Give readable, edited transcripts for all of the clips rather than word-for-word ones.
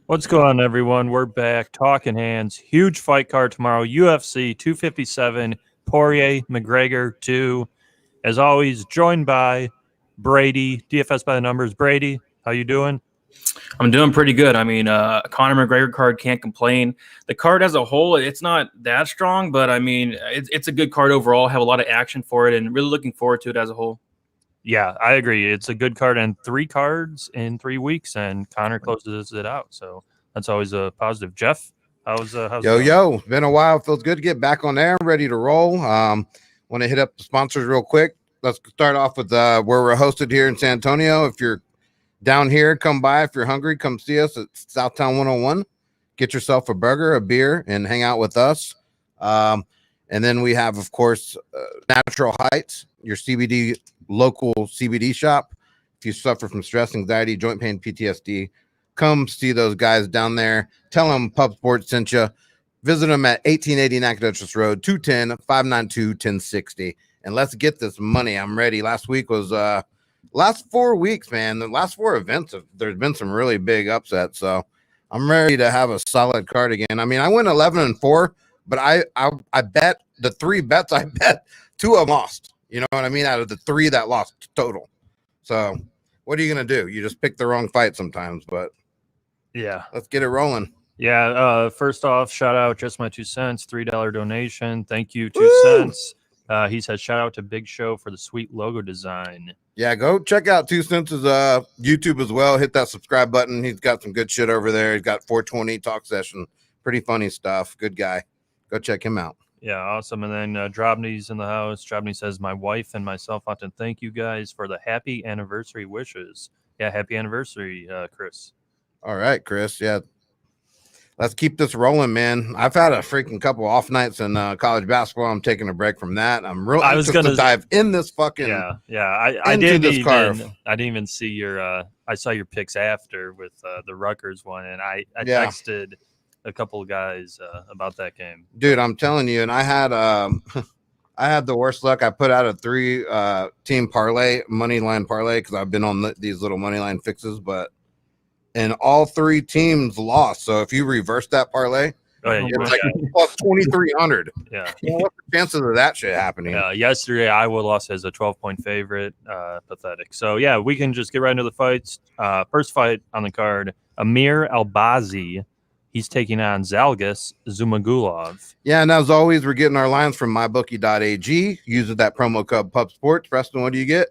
What's going on, everyone? We're back. Talking Hands. Huge fight card tomorrow. UFC 257. Poirier, McGregor 2. As always, joined by Brady, DFS by the numbers. Brady, how you doing? I'm doing pretty good. I mean, Conor McGregor card, can't complain. The card as a whole, it's not that strong, but I mean, it's a good card overall. Have a lot of action for it, and really looking forward to it as a whole. Yeah, I agree. It's a good card, and 3 cards in 3 weeks, and Conor closes it out. So that's always a positive. Jeff, how's Yo, been a while. Feels good to get back on there. I'm ready to roll. Want to hit up the sponsors real quick. Let's start off with where we're hosted here in San Antonio. If you're down here, come by. If you're hungry, come see us at Southtown 101. Get yourself a burger, a beer, and hang out with us. And then we have, of course, Natural Heights, your CBD local CBD shop. If you suffer from stress, anxiety, joint pain, PTSD, come see those guys down there. Tell them Pub Sports sent you. Visit them at 1880 Nacogdoches Road, 210-592-1060. And let's get this money. I'm ready. Last week was last 4 weeks, man. The last 4 events, there's been some really big upsets. So I'm ready to have a solid card again. I mean, I went 11-4, but I bet the 3 bets I bet, 2 of them lost. You know what I mean? Out of the 3 that lost total. So what are you going to do? You just pick the wrong fight sometimes, but yeah, let's get it rolling. Yeah, first off, shout out Just My 2 Cents, $3 donation. Thank you, 2 cents. He says, shout out to Big Show for the sweet logo design. Yeah, go check out 2 Cents' YouTube as well. Hit that subscribe button. He's got some good shit over there. He's got 420 talk session. Pretty funny stuff. Good guy. Go check him out. Yeah, awesome. And then Drobny's in the house. Drobny says, my wife and myself want to thank you guys for the happy anniversary wishes. Yeah, happy anniversary, Chris. All right, Chris. Yeah. Let's keep this rolling, man. I've had a freaking couple off nights in college basketball. I'm taking a break from that. I'm really anxious to dive in this fucking I didn't even see your I saw your picks after with the Rutgers one, and I texted a couple of guys about that game. Dude, I'm telling you, and I had I had the worst luck. I put out a 3 team parlay, money line parlay, because I've been on these little money line fixes, and all 3 teams lost. So if you reverse that parlay, it's like plus 2,300. Yeah. What's the chances of that shit happening? Yesterday, Iowa lost as a 12-point favorite. Pathetic. So, yeah, we can just get right into the fights. First fight on the card, Amir Albazi. He's taking on Zhalgas Zhumagulov. Yeah, and as always, we're getting our lines from mybookie.ag. Using that promo code PubSports. Preston, what do you get?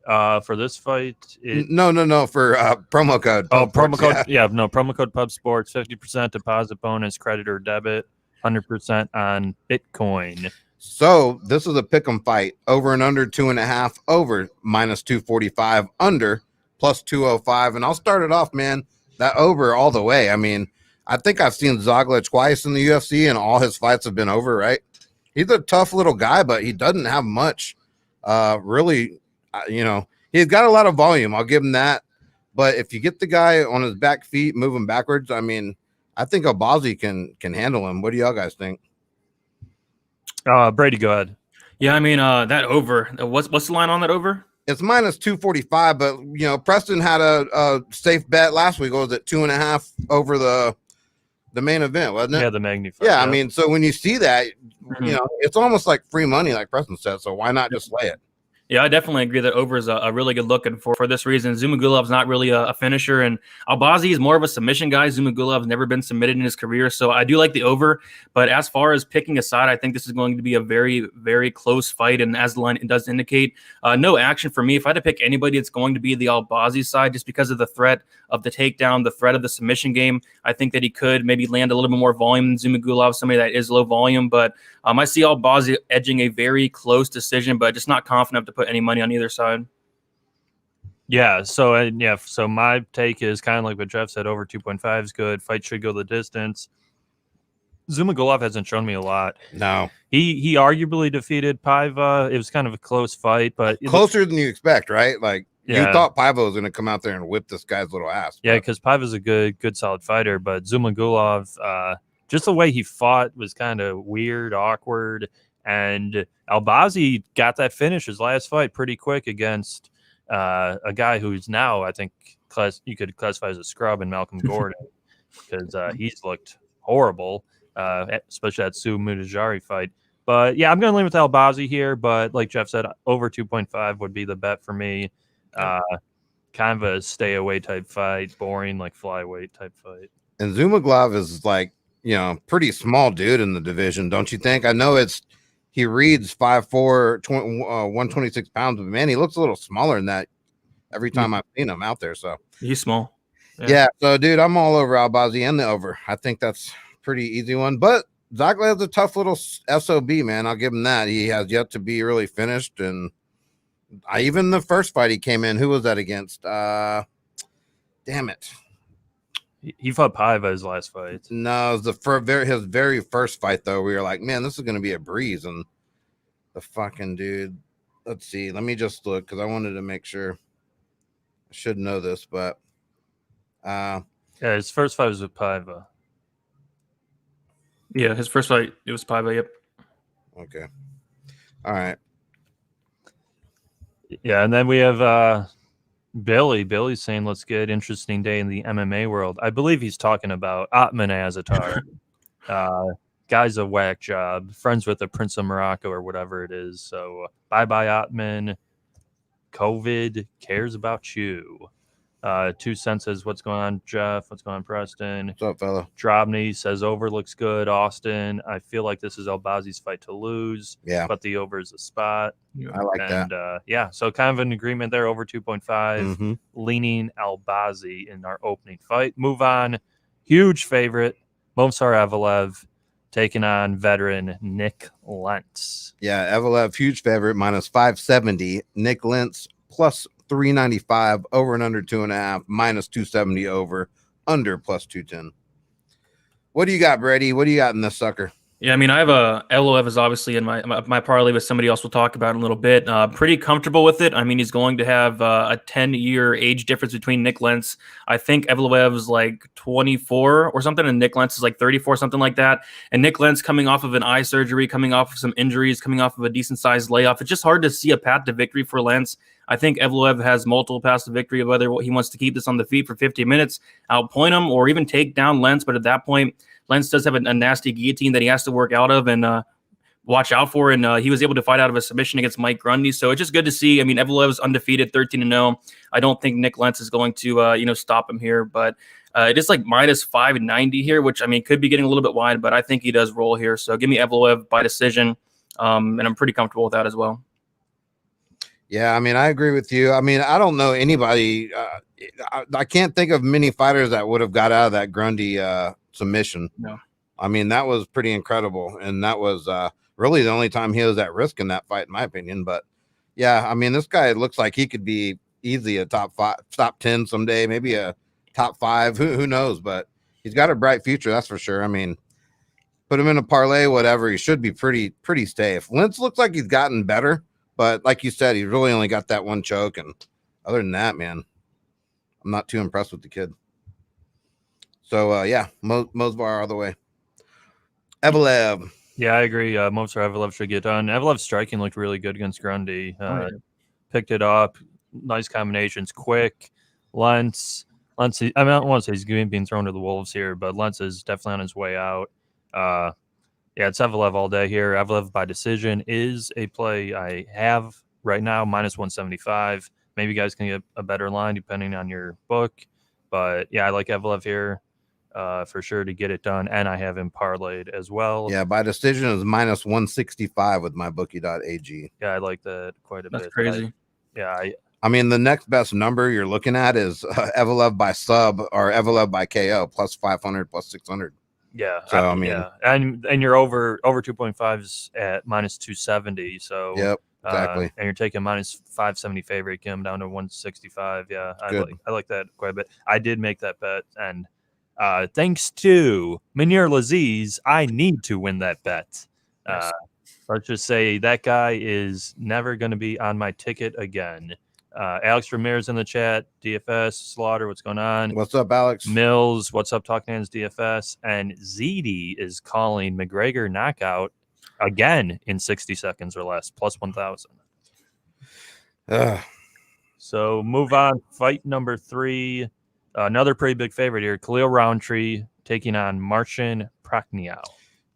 For this fight, no, for promo code. Promo code, promo code PubSports, 50% deposit bonus, credit or debit, 100% on Bitcoin. So this is a pick'em fight. Over and under 2.5, over minus 245, under plus 205. And I'll start it off, man. That over all the way. I mean, I think I've seen Zhalgas twice in the UFC, and all his fights have been over, right? He's a tough little guy, but he doesn't have much. Really, he's got a lot of volume. I'll give him that. But if you get the guy on his back feet, moving backwards, I mean, I think Albazi can handle him. What do y'all guys think? Brady, go ahead. Yeah, I mean, that over. What's the line on that over? It's minus 245, but Preston had a safe bet last week. What was it, 2.5 over the main event, wasn't it? Yeah, the Magnified. Yeah, I mean, so when you see that, it's almost like free money, like Preston said. So why not just lay it? Yeah, I definitely agree that over is a really good look, and for this reason, Zhumagulov's not really a finisher, and Albazi is more of a submission guy. Zhumagulov's never been submitted in his career, so I do like the over. But as far as picking a side, I think this is going to be a very, very close fight, and as the line does indicate, no action for me. If I had to pick anybody, it's going to be the Albazi side, just because of the threat of the takedown, the threat of the submission game. I think that he could maybe land a little bit more volume than Zhumagulov, somebody that is low volume, but I see Albazi edging a very close decision, but just not confident to put any money on either side. Yeah, so my take is kind of like what Jeff said, over 2.5 is good. Fight should go the distance. Zhumagulov hasn't shown me a lot. No. He arguably defeated Paiva. It was kind of a close fight, but closer than you expect, right? Like you thought Paiva was going to come out there and whip this guy's little ass. Yeah, because Paiva's a good solid fighter, but Zhumagulov, just the way he fought was kind of weird, awkward, and Albazi got that finish his last fight pretty quick against a guy who's now, I think, you could classify as a scrub in Malcolm Gordon. because he's looked horrible, especially that Sue Mutajari fight. But yeah, I'm going to lean with Albazi here. But like Jeff said, over 2.5 would be the bet for me. Kind of a stay away type fight, boring like flyweight type fight. And Zumagulov is like, pretty small dude in the division, don't you think? I know he reads 5'4", 126 pounds, but man, he looks a little smaller than that every time I've seen him out there. So he's small. Yeah. So dude, I'm all over Albazi and the over. I think that's a pretty easy one. But Zaglev's a tough little SOB, man. I'll give him that. He has yet to be really finished. And even the first fight he came in, who was that against? Damn it. He fought Paiva his last fight. No, it was his very first fight, though. We were like, man, this is going to be a breeze. And the fucking dude, let's see. Let me just look because I wanted to make sure. I should know this, but. Yeah, his first fight was with Paiva. Yeah, his first fight, it was Paiva, yep. Okay. All right. Yeah, and then we have Billy. Billy's saying, let's get interesting day in the MMA world. I believe he's talking about Atman Azatar. Guy's a whack job. Friends with the Prince of Morocco or whatever it is. So bye-bye, Atman. COVID cares about you. 2 cents says, what's going on, Jeff? What's going on, Preston? What's up, fella? Drobny says, over looks good. Austin, I feel like this is Albazi's fight to lose. Yeah. But the over is a spot. I like that. Yeah, so kind of an agreement there, over 2.5, Mm-hmm. leaning Albazi in our opening fight. Move on. Huge favorite, Movsar Avalev, taking on veteran Nick Lentz. Yeah, Avalev, huge favorite, minus 570. Nick Lentz, plus 395, over and under 2.5, minus 270 over, under plus 210. What do you got, Brady? What do you got in this sucker? Yeah, I mean, I have Eloev is obviously in my parlay, but somebody else will talk about in a little bit. Pretty comfortable with it. I mean, he's going to have a 10-year age difference between Nick Lentz. I think Evloev is like 24 or something, and Nick Lentz is like 34, something like that. And Nick Lentz coming off of an eye surgery, coming off of some injuries, coming off of a decent-sized layoff. It's just hard to see a path to victory for Lentz. I think Evloev has multiple paths to victory, whether he wants to keep this on the feet for 50 minutes, outpoint him, or even take down Lentz. But at that point, Lentz does have a nasty guillotine that he has to work out of and watch out for. And he was able to fight out of a submission against Mike Grundy. So it's just good to see. I mean, Evloev's undefeated, 13-0. I don't think Nick Lentz is going to, stop him here. But it is like minus 590 here, which, I mean, could be getting a little bit wide. But I think he does roll here. So give me Evloev by decision. And I'm pretty comfortable with that as well. Yeah, I mean, I agree with you. I mean, I don't know anybody. I can't think of many fighters that would have got out of that Grundy submission. No. I mean, that was pretty incredible. And that was really the only time he was at risk in that fight, in my opinion. But yeah, I mean, this guy looks like he could be easily a top 10 someday, maybe a top 5. Who knows? But he's got a bright future, that's for sure. I mean, put him in a parlay, whatever. He should be pretty safe. Lentz looks like he's gotten better. But like you said, he's really only got that one choke. And other than that, man, I'm not too impressed with the kid. So, yeah, Mosvar all the way. Evalev. Yeah, I agree. Movsar Evalev should get done. Evalev's striking looked really good against Grundy. Picked it up. Nice combinations. Quick. Lentz. I don't want to say he's being thrown to the wolves here, but Lentz is definitely on his way out. Yeah, it's Evalev all day here. Evalev by decision is a play I have right now, minus 175. Maybe you guys can get a better line depending on your book. But, yeah, I like Evalev here for sure to get it done. And I have him parlayed as well. Yeah, by decision is minus 165 with mybookie.ag. Yeah, I like that quite a bit. That's crazy. I mean, the next best number you're looking at is Evalev by sub or Evalev by KO, plus 500, plus 600. Yeah. So I mean, yeah. And you're over 2.5s at minus 270. So yep, exactly. And you're taking minus 570 favorite, get him down to 165. Yeah, I like that quite a bit. I did make that bet, and thanks to Munir Laziz, I need to win that bet. Nice. Let's just say that guy is never going to be on my ticket again. Alex Ramirez in the chat, DFS, Slaughter, what's going on? What's up, Alex? Mills, what's up, Talkin Hands, DFS? And ZD is calling McGregor knockout again in 60 seconds or less, plus 1,000. So move on. Fight number 3. Another pretty big favorite here, Khalil Roundtree taking on Marcin Prachnio.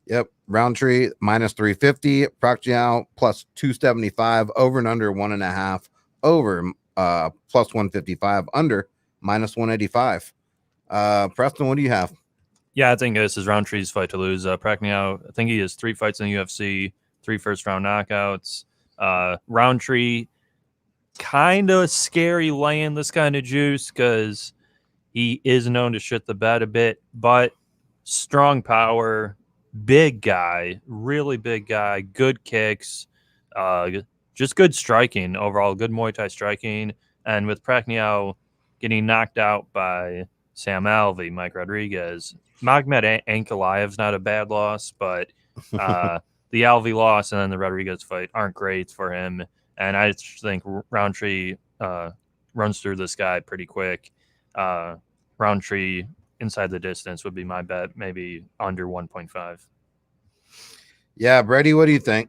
Yep. Roundtree minus 350, Prachnio plus 275, over and under 1.5, over plus 155, under minus 185. Preston, what do you have? Yeah, I think this is Roundtree's fight to lose. Prachnio, I think he has 3 fights in the UFC, 3 first-round knockouts. Roundtree, kind of scary laying this kind of juice because he is known to shit the bed a bit, but strong power, big guy, really big guy, good kicks, just good striking overall, good Muay Thai striking. And with Prachnio getting knocked out by Sam Alvey, Mike Rodriguez, Makhmud Ankalaev's not a bad loss, but the Alvey loss and then the Rodriguez fight aren't great for him. And I think Roundtree runs through this guy pretty quick. Roundtree inside the distance would be my bet, maybe under 1.5. Yeah, Brady, what do you think?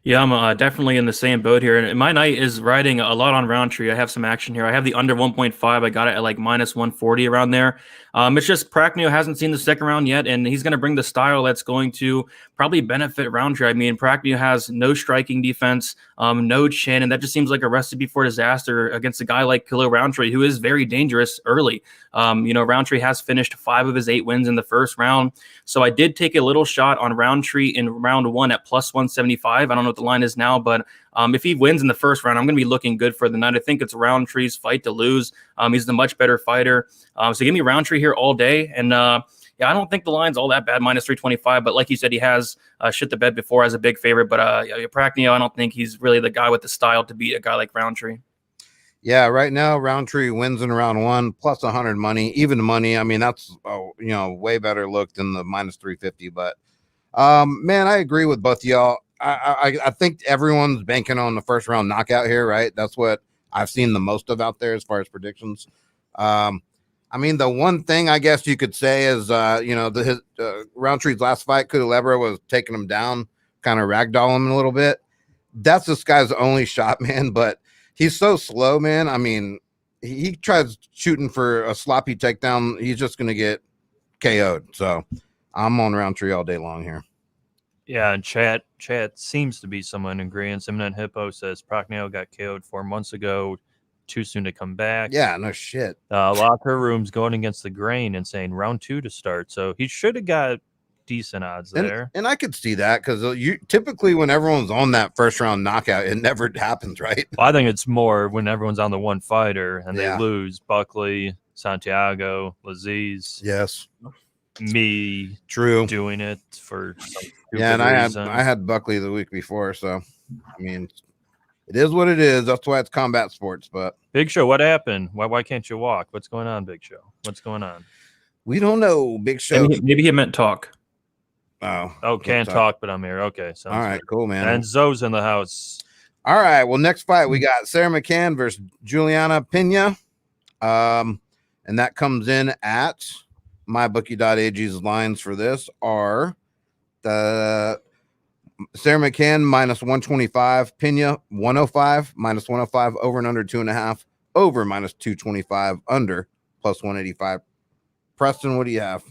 Yeah, I'm definitely in the same boat here. And my night is riding a lot on Roundtree. I have some action here. I have the under 1.5. I got it at like minus 140 around there. It's just Prachnio hasn't seen the second round yet, and he's going to bring the style that's going to probably benefit Roundtree. I mean, Prachnio has no striking defense, no chin, and that just seems like a recipe for disaster against a guy like Khalil Roundtree, who is very dangerous early. Roundtree has finished 5 of his 8 wins in the first round. So I did take a little shot on Roundtree in round 1 at plus 175. I don't know what the line is now, but if he wins in the first round, I'm going to be looking good for the night. I think it's Roundtree's fight to lose. He's the much better fighter. So give me Roundtree here all day. And I don't think the line's all that bad, minus 325. But like you said, he has shit the bed before as a big favorite. But Prachnio, I don't think he's really the guy with the style to beat a guy like Roundtree. Yeah, right now Roundtree wins in round 1 plus 100 money, even money. I mean, that's way better look than the minus 350. But man, I agree with both of y'all. I think everyone's banking on the first round knockout here, right? That's what I've seen the most of out there as far as predictions. I mean, the one thing I guess you could say is, Roundtree's last fight, Culebra was taking him down, kind of ragdoll him a little bit. That's this guy's only shot, man. But he's so slow, man. I mean, he tries shooting for a sloppy takedown, he's just going to get KO'd. So I'm on Roundtree all day long here. Yeah, and chat seems to be somewhat in agreement. Imminent Hippo says Prachnio got KO'd 4 months ago. Too soon to come back. Yeah, no shit. Locker room's going against the grain and saying round 2 to start. So he should have got decent odds there. And I could see that because you typically when everyone's on that first round knockout, it never happens, right? Well, I think it's more when everyone's on the one fighter and they lose. Buckley, Santiago, Laziz. Yes. Me true doing it for some and I had Buckley the week before, so I mean it is what it is. That's why it's combat sports. But Big Show, what happened? Why can't you walk? What's going on, Big Show? What's going on? We don't know, Big Show. Maybe he meant talk. Can't talk, but I'm here. Okay, all right, good. Cool, man. And Zoe's in the house. All right, well, next fight we got Sarah McCann versus Juliana Pena, and that comes in at mybookie.ag's lines for this are the Sarah McCann minus 125, Pena 105, minus 105, over and under 2.5, over minus 225, under plus 185. Preston, what do you have?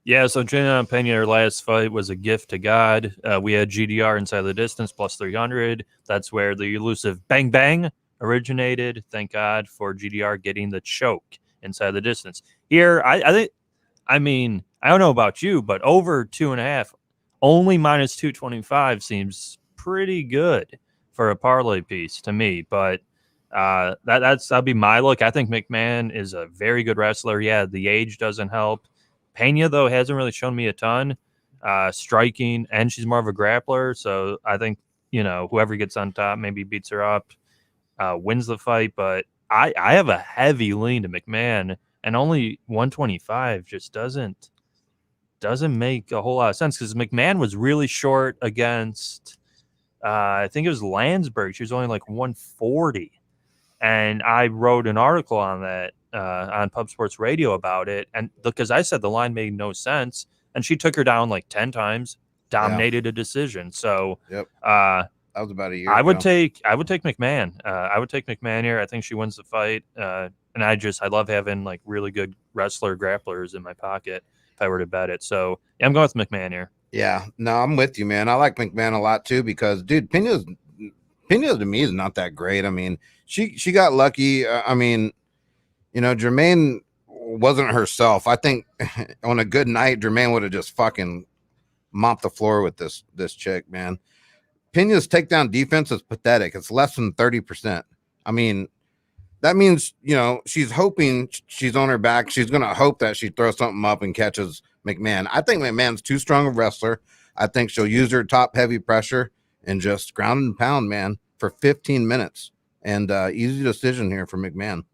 Yeah, so Juliana Pena, her last fight was a gift to God. We had GDR inside the distance plus 300. That's where the elusive bang bang originated. Thank God for GDR getting the choke inside the distance. Here, I don't know about you, but over 2.5, only minus 225 seems pretty good for a parlay piece to me. But that'll be my look. I think McMahon is a very good wrestler. Yeah, the age doesn't help. Pena, though, hasn't really shown me a ton striking, and she's more of a grappler. So I think, whoever gets on top maybe beats her up, wins the fight. But I have a heavy lean to McMahon, and only 125 just doesn't make a whole lot of sense because McMahon was really short against, I think it was Landsberg. She was only like 140. And I wrote an article on that on Pub Sports Radio about it. And because I said the line made no sense, and she took her down like 10 times, dominated a decision. So that was about a year ago. I would take McMahon. I would take McMahon here. I think she wins the fight. And I love having like really good wrestler grapplers in my pocket if I were to bet it. So yeah, I'm going with McMahon here. Yeah, no, I'm with you, man. I like McMahon a lot too because, dude, Pena to me is not that great. I mean, she got lucky. I mean, Jermaine wasn't herself. I think on a good night, Jermaine would have just fucking mopped the floor with this chick, man. Pena's takedown defense is pathetic. It's less than 30%. I mean, that means, she's hoping she's on her back. She's going to hope that she throws something up and catches McMahon. I think McMahon's too strong a wrestler. I think she'll use her top heavy pressure and just ground and pound, man, for 15 minutes. And easy decision here for McMahon.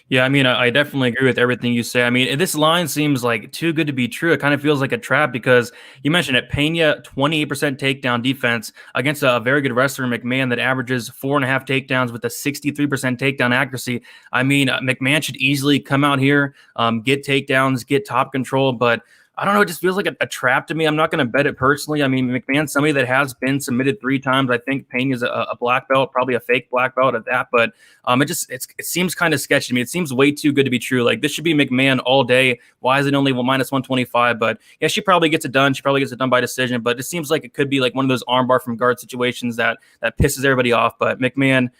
Yeah, I mean, I definitely agree with everything you say. I mean, this line seems like too good to be true. It kind of feels like a trap because you mentioned it. Pena, 28% takedown defense against a very good wrestler, McMahon, that averages 4.5 takedowns with a 63% takedown accuracy. I mean, McMahon should easily come out here, get takedowns, get top control, but I don't know. It just feels like a trap to me. I'm not going to bet it personally. I mean, McMahon's somebody that has been submitted 3 times. I think Pena's a black belt, probably a fake black belt at that. But it seems kind of sketchy to me. It seems way too good to be true. Like, this should be McMahon all day. Why is it only minus 125? But yeah, she probably gets it done. She probably gets it done by decision. But it seems like it could be like one of those armbar from guard situations that pisses everybody off. But McMahon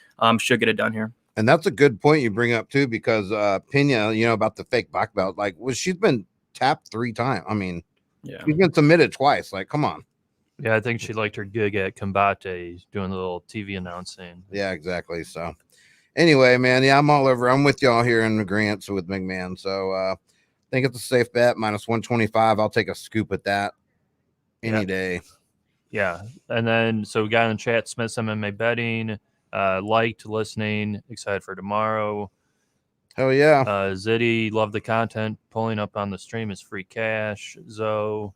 should get it done here. And that's a good point you bring up too, because Pena, about the fake black belt, like, she's been tapped 3 times. I mean, yeah, she's been submitted twice. Like, come on. Yeah, I think she liked her gig at Combate doing the little TV announcing. Yeah, exactly. So anyway, man, yeah, I'm all over. I'm with y'all here in agreement with McMahon. So I think it's a safe bet, minus 125. I'll take a scoop at that any day. Yeah. And then, so we got in the chat, Smith's MMA betting, liked listening, excited for tomorrow. Hell yeah. Ziddy, love the content. Pulling up on the stream is free cash. Zoe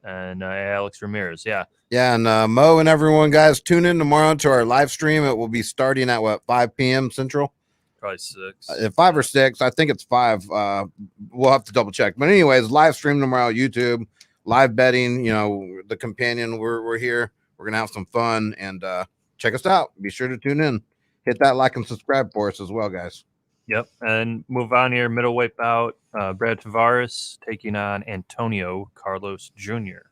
and Alex Ramirez. Yeah. Yeah. And Mo and everyone, guys, tune in tomorrow to our live stream. It will be starting at 5 p.m. Central? Probably 6. At 5 or 6. I think it's 5. We'll have to double check. But anyways, live stream tomorrow, YouTube, live betting, the companion. We're here. We're going to have some fun and check us out. Be sure to tune in. Hit that like and subscribe for us as well, guys. Yep, and move on here. Middleweight bout. Brad Tavares taking on Antonio Carlos Jr.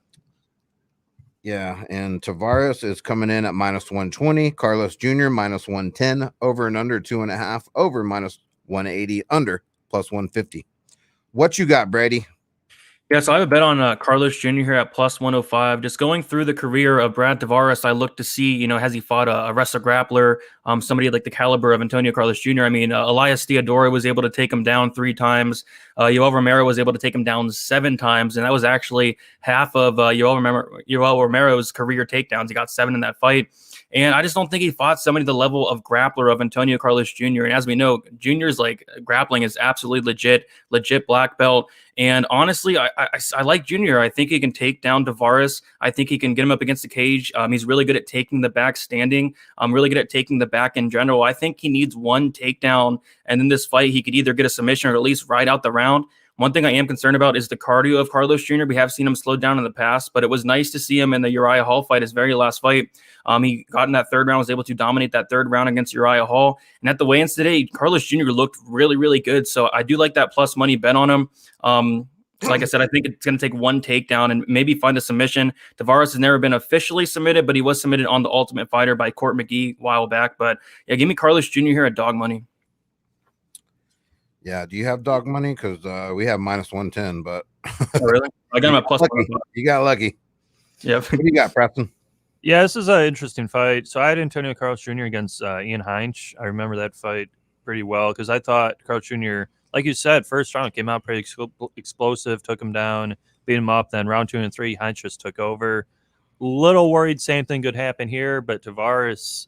Yeah, and Tavares is coming in at minus 120. Carlos Jr. minus 110. Over and under 2.5. Over minus 180. Under plus 150. What you got, Brady? Yeah, so I have a bet on Carlos Jr. here at plus 105. Just going through the career of Brad Tavares, I look to see, has he fought a wrestler grappler, somebody like the caliber of Antonio Carlos Jr. I mean, Elias Theodore was able to take him down 3 times. Yoel Romero was able to take him down 7 times, and that was actually half of Yoel Romero's career takedowns. He got 7 in that fight. And I just don't think he fought somebody the level of grappler of Antonio Carlos Jr. And as we know, Jr.'s like grappling is absolutely legit black belt. And honestly, I like Jr. I think he can take down Tavares. I think he can get him up against the cage. He's really good at taking the back standing. Really good at taking the back in general. I think he needs one takedown, and in this fight, he could either get a submission or at least ride out the round. One thing I am concerned about is the cardio of Carlos Jr. We have seen him slow down in the past, but it was nice to see him in the Uriah Hall fight, his very last fight. He got in that 3rd round, was able to dominate that 3rd round against Uriah Hall. And at the weigh-ins today, Carlos Jr. looked really, really good. So I do like that plus money bet on him. Like I said, I think it's going to take one takedown and maybe find a submission. Tavares has never been officially submitted, but he was submitted on The Ultimate Fighter by Court McGee a while back. But yeah, give me Carlos Jr. here at dog money. Yeah, do you have dog money? Because we have minus 110, but oh, really? I got him at plus 1. You got lucky. Yep. What do you got, Preston? Yeah, this is an interesting fight. So I had Antonio Carlos Jr. against Ian Heinz. I remember that fight pretty well because I thought Carlos Jr., like you said, first round came out pretty explosive, took him down, beat him up. Then round 2 and 3, Heinz just took over. Little worried same thing could happen here, but Tavares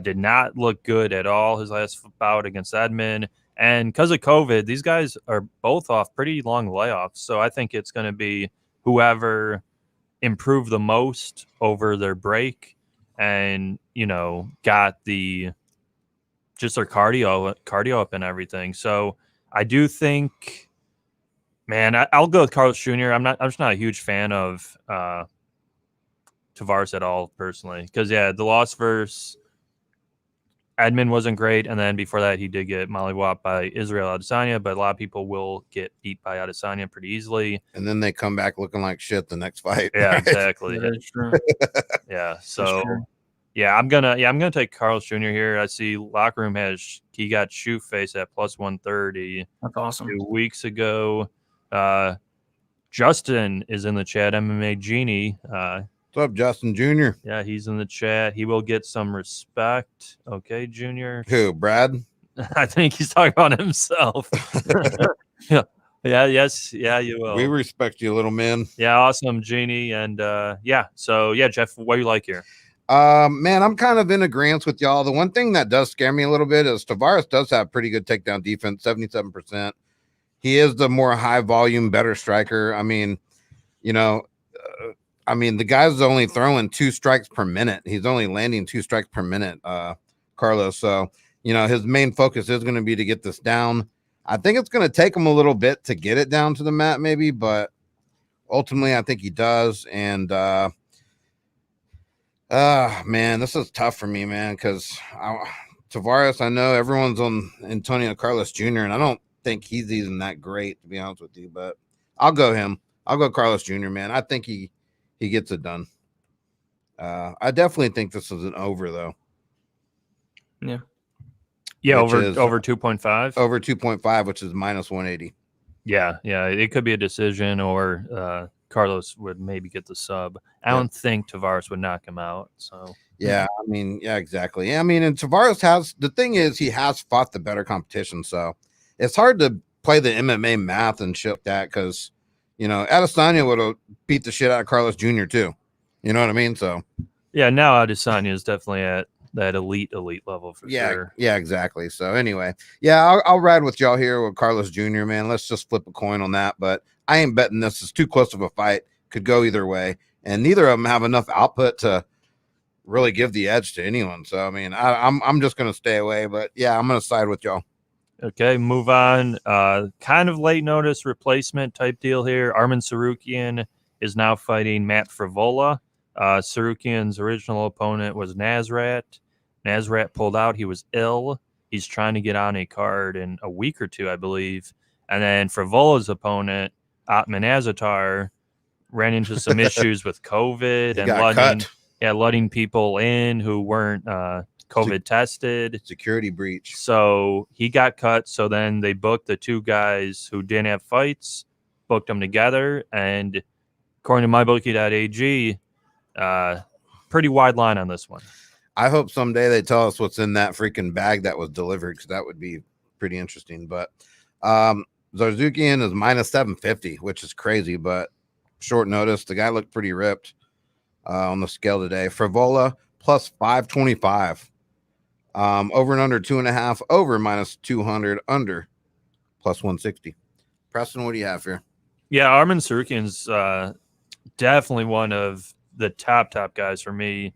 did not look good at all his last bout against Edmond. And because of COVID, these guys are both off pretty long layoffs. So I think it's going to be whoever improved the most over their break and, got their cardio up and everything. So I do think, man, I'll go with Carlos Jr. I'm just not a huge fan of Tavares at all personally. Because, yeah, the loss versus Edmund wasn't great, and then before that, he did get mollywopped by Israel Adesanya, but a lot of people will get beat by Adesanya pretty easily. And then they come back looking like shit the next fight. Yeah, right? exactly. Yeah, that's true. Yeah, That's so true. I'm gonna take Carlos Jr. here. I see Locker Room he got shoe face at plus 130 That's awesome. 2 weeks ago. Justin is in the chat. MMA Genie. What's up, Justin Jr.? Yeah, he's in the chat. He will get some respect. Okay, Junior. Who, Brad? I think he's talking about himself. Yeah. Yes. Yeah, you will. We respect you, little man. Yeah, awesome, Genie. And so Jeff, what do you like here? Man, I'm kind of in agreement with y'all. The one thing that does scare me a little bit is Tavares does have pretty good takedown defense, 77%. He is the more high volume, better striker. I mean, the guy's only throwing 2 strikes per minute. He's only landing 2 strikes per minute, Carlos. So, his main focus is going to be to get this down. I think it's going to take him a little bit to get it down to the mat, maybe, but ultimately I think he does. And, man, this is tough for me, man, because Tavares, I know everyone's on Antonio Carlos Jr., and I don't think he's even that great, to be honest with you, but I'll go him. I'll go Carlos Jr., man. I think he gets it done. I definitely think this is an over, though. Yeah, over 2.5. Over 2.5, which is minus 180. Yeah, it could be a decision, or Carlos would maybe get the sub. I don't think Tavares would knock him out. So yeah, exactly. I mean, and Tavares the thing is, he has fought the better competition, so it's hard to play the MMA math and shit like that, because Adesanya would have beat the shit out of Carlos Jr. too. You know what I mean? So yeah, now Adesanya is definitely at that elite level for sure. Yeah, exactly. So anyway, yeah, I'll ride with y'all here with Carlos Jr., man. Let's just flip a coin on that. But I ain't betting this. It's too close of a fight. Could go either way. And neither of them have enough output to really give the edge to anyone. So, I mean, I'm just going to stay away. But, yeah, I'm going to side with y'all. Okay, move on. Kind of late notice replacement type deal here. Arman Sarukian is now fighting Matt Frevola. Sarukian's original opponent was Nasrat. Nasrat pulled out. He was ill. He's trying to get on a card in a week or two, I believe. And then Fravola's opponent, Atman Azatar, ran into some issues with COVID and letting people in who weren't COVID tested. Security breach. So he got cut. So then they booked the 2 guys who didn't have fights, booked them together. And according to mybookie.ag, pretty wide line on this one. I hope someday they tell us what's in that freaking bag that was delivered, because that would be pretty interesting. But Tsarukyan is minus 750, which is crazy, but short notice. The guy looked pretty ripped on the scale today. Frevola plus 525. Over and under 2.5, over minus 200, under plus 160. Preston, what do you have here? Yeah, Arman Sarukian's definitely one of the top guys for me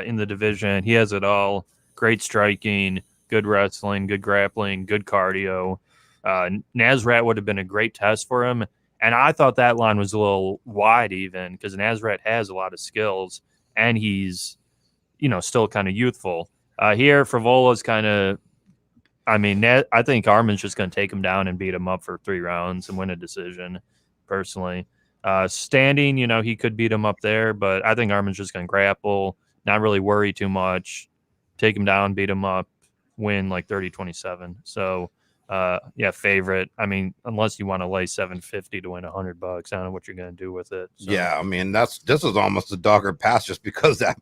in the division. He has it all. Great striking, good wrestling, good grappling, good cardio. Nasrat would have been a great test for him. And I thought that line was a little wide even, because Nasrat has a lot of skills and he's, still kind of youthful. Here, Fravola's kind of, I think Arman's just going to take him down and beat him up for 3 rounds and win a decision, personally. Standing, he could beat him up there, but I think Arman's just going to grapple, not really worry too much, take him down, beat him up, win like 30-27. So, favorite. I mean, unless you want to lay 750 to win $100, I don't know what you're going to do with it. So. Yeah, I mean, this is almost a dogger pass just because that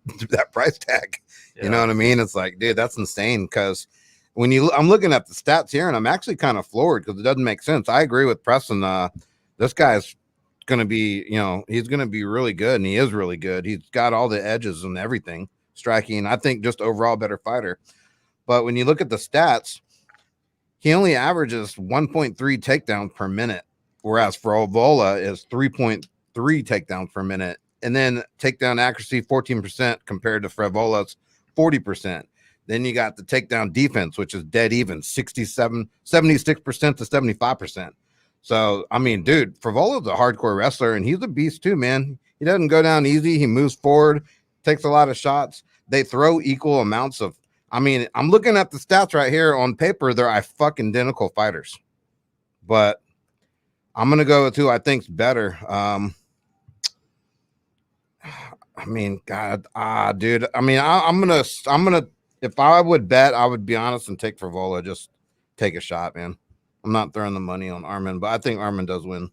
price tag. Yeah. You know what I mean? It's like, dude, that's insane. Because I'm looking at the stats here, and I'm actually kind of floored because it doesn't make sense. I agree with Preston. This guy's going to be, he's going to be really good, and he is really good. He's got all the edges and everything, striking. I think just overall better fighter. But when you look at the stats, he only averages 1.3 takedowns per minute, whereas Frevola is 3.3 takedowns per minute. And then takedown accuracy, 14% compared to Frevola's 40%. Then you got the takedown defense, which is dead even, 76% to 75%. So, I mean, dude, Fravola's a hardcore wrestler, and he's a beast too, man. He doesn't go down easy. He moves forward, takes a lot of shots. They throw equal amounts of I mean, I'm looking at the stats right here on paper. They're fucking identical fighters, but I'm gonna go with who I think's better. I mean, God, dude. I mean, I'm gonna. If I would bet, I would be honest and take Frevola. Just take a shot, man. I'm not throwing the money on Arman, but I think Arman does win.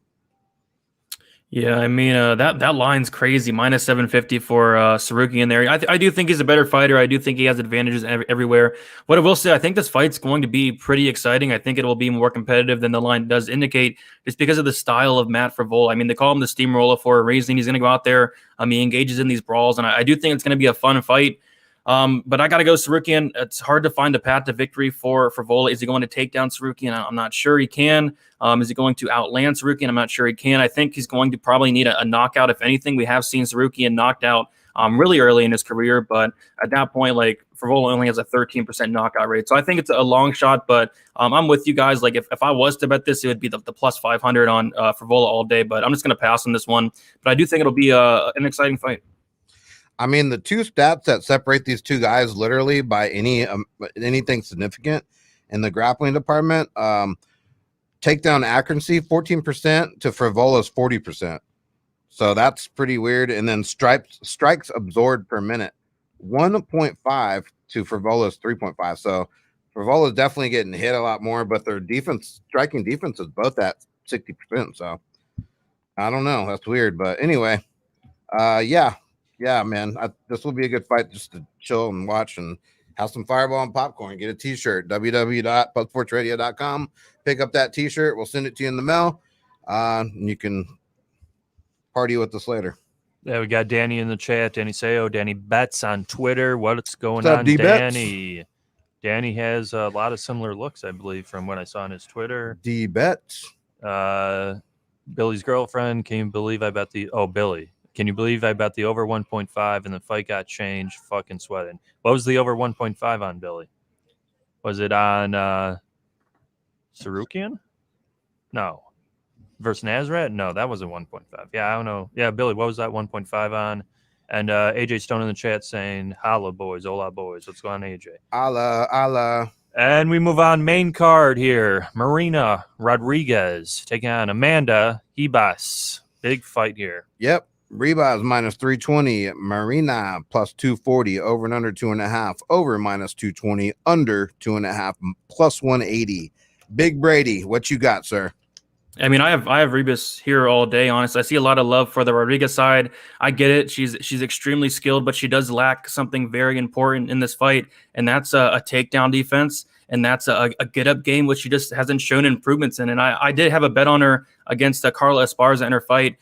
Yeah, I mean, that line's crazy. Minus 750 for Sarukian there. I do think he's a better fighter. I do think he has advantages everywhere. What I will say, I think this fight's going to be pretty exciting. I think it will be more competitive than the line does indicate, just because of the style of Matt Frevola. I mean, they call him the steamroller for a reason. He's going to go out there. He engages in these brawls, and I do think it's going to be a fun fight. But I got to go Sarukian. It's hard to find a path to victory for Frevola. Is he going to take down Sarukian? I'm not sure he can. Is he going to outland Sarukian? I'm not sure he can. I think he's going to probably need a knockout. If anything, we have seen Sarukian knocked out really early in his career. But at that point, like, Frevola only has a 13% knockout rate. So I think it's a long shot. But I'm with you guys. Like, if I was to bet this, it would be the plus 500 on Frevola all day. But I'm just going to pass on this one. But I do think it'll be an exciting fight. I mean, the two stats that separate these two guys literally by anything significant in the grappling department, takedown accuracy 14% to Frivola's 40%. So that's pretty weird. And then strikes absorbed per minute, 1.5 to Frivola's 3.5. So Frivola's definitely getting hit a lot more, but their striking defense is both at 60%. So I don't know. That's weird. But anyway, yeah, man, this will be a good fight just to chill and watch and have some Fireball and popcorn. Get a t-shirt, www.pucksportsradio.com. Pick up that t-shirt. We'll send it to you in the mail, and you can party with us later. Yeah, we got Danny in the chat. Danny Sayo, Danny Betts on Twitter. What's going What's up, on, D-Betts? Danny? Danny has a lot of similar looks, I believe, from what I saw on his Twitter. D-Betts. Billy's girlfriend, can you believe I bet the... Oh, Billy. Can you believe I bet the over 1.5 and the fight got changed? Fucking sweating. What was the over 1.5 on, Billy? Was it on Sarukian? No. Versus Nazareth? No, that wasn't 1.5. Yeah, I don't know. Yeah, Billy, what was that 1.5 on? And AJ Stone in the chat saying, holla, boys. Hola, boys. What's going on, AJ? Allah. And we move on. Main card here. Marina Rodriguez taking on Amanda Ribas. Big fight here. Yep. Ribas minus 320, Marina plus 240, over and under 2.5, over minus 220, under 2.5, plus 180. Big Brady, what you got, sir? I mean, I have Ribas here all day, honestly. I see a lot of love for the Rodriguez side. I get it. She's extremely skilled, but she does lack something very important in this fight, and that's a takedown defense, and that's a get-up game, which she just hasn't shown improvements in. And I did have a bet on her against Carla Esparza in her fight.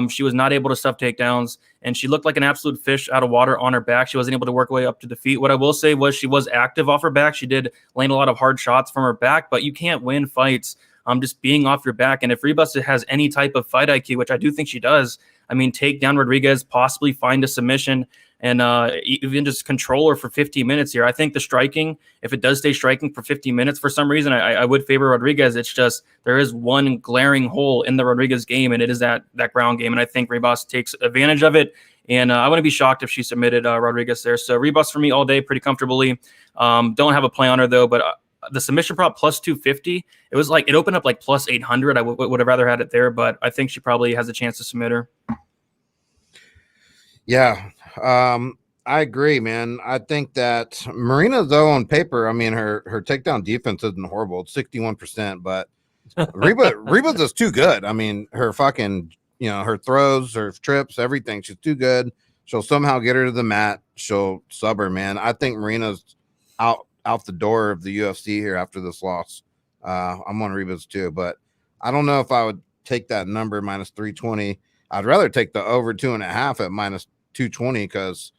She was not able to stuff takedowns, and she looked like an absolute fish out of water on her back. She wasn't able to work her way up to the feet. What I will say was she was active off her back. She did land a lot of hard shots from her back, but you can't win fights just being off your back. And if Ribas has any type of fight IQ, which I do think she does, I mean, take down Rodriguez, possibly find a submission, and even just control her for 50 minutes here. I think the striking, if it does stay striking for 50 minutes for some reason, I would favor Rodriguez. It's just there is one glaring hole in the Rodriguez game, and it is that ground game. And I think Ribas takes advantage of it. And I wouldn't be shocked if she submitted Rodriguez there. So Ribas for me all day, pretty comfortably. Don't have a play on her, though, but the submission prop plus 250, it was like it opened up like plus 800. I would have rather had it there, but I think she probably has a chance to submit her. Yeah, I agree, man. I think that Marina, though, on paper, I mean, her takedown defense isn't horrible. It's 61%, but Ribas is too good. I mean, her fucking, her throws, her trips, everything. She's too good. She'll somehow get her to the mat. She'll sub her, man. I think Marina's out the door of the UFC here after this loss. I'm on Ribas too, but I don't know if I would take that number minus 320. I'd rather take the over 2.5 at minus 220 because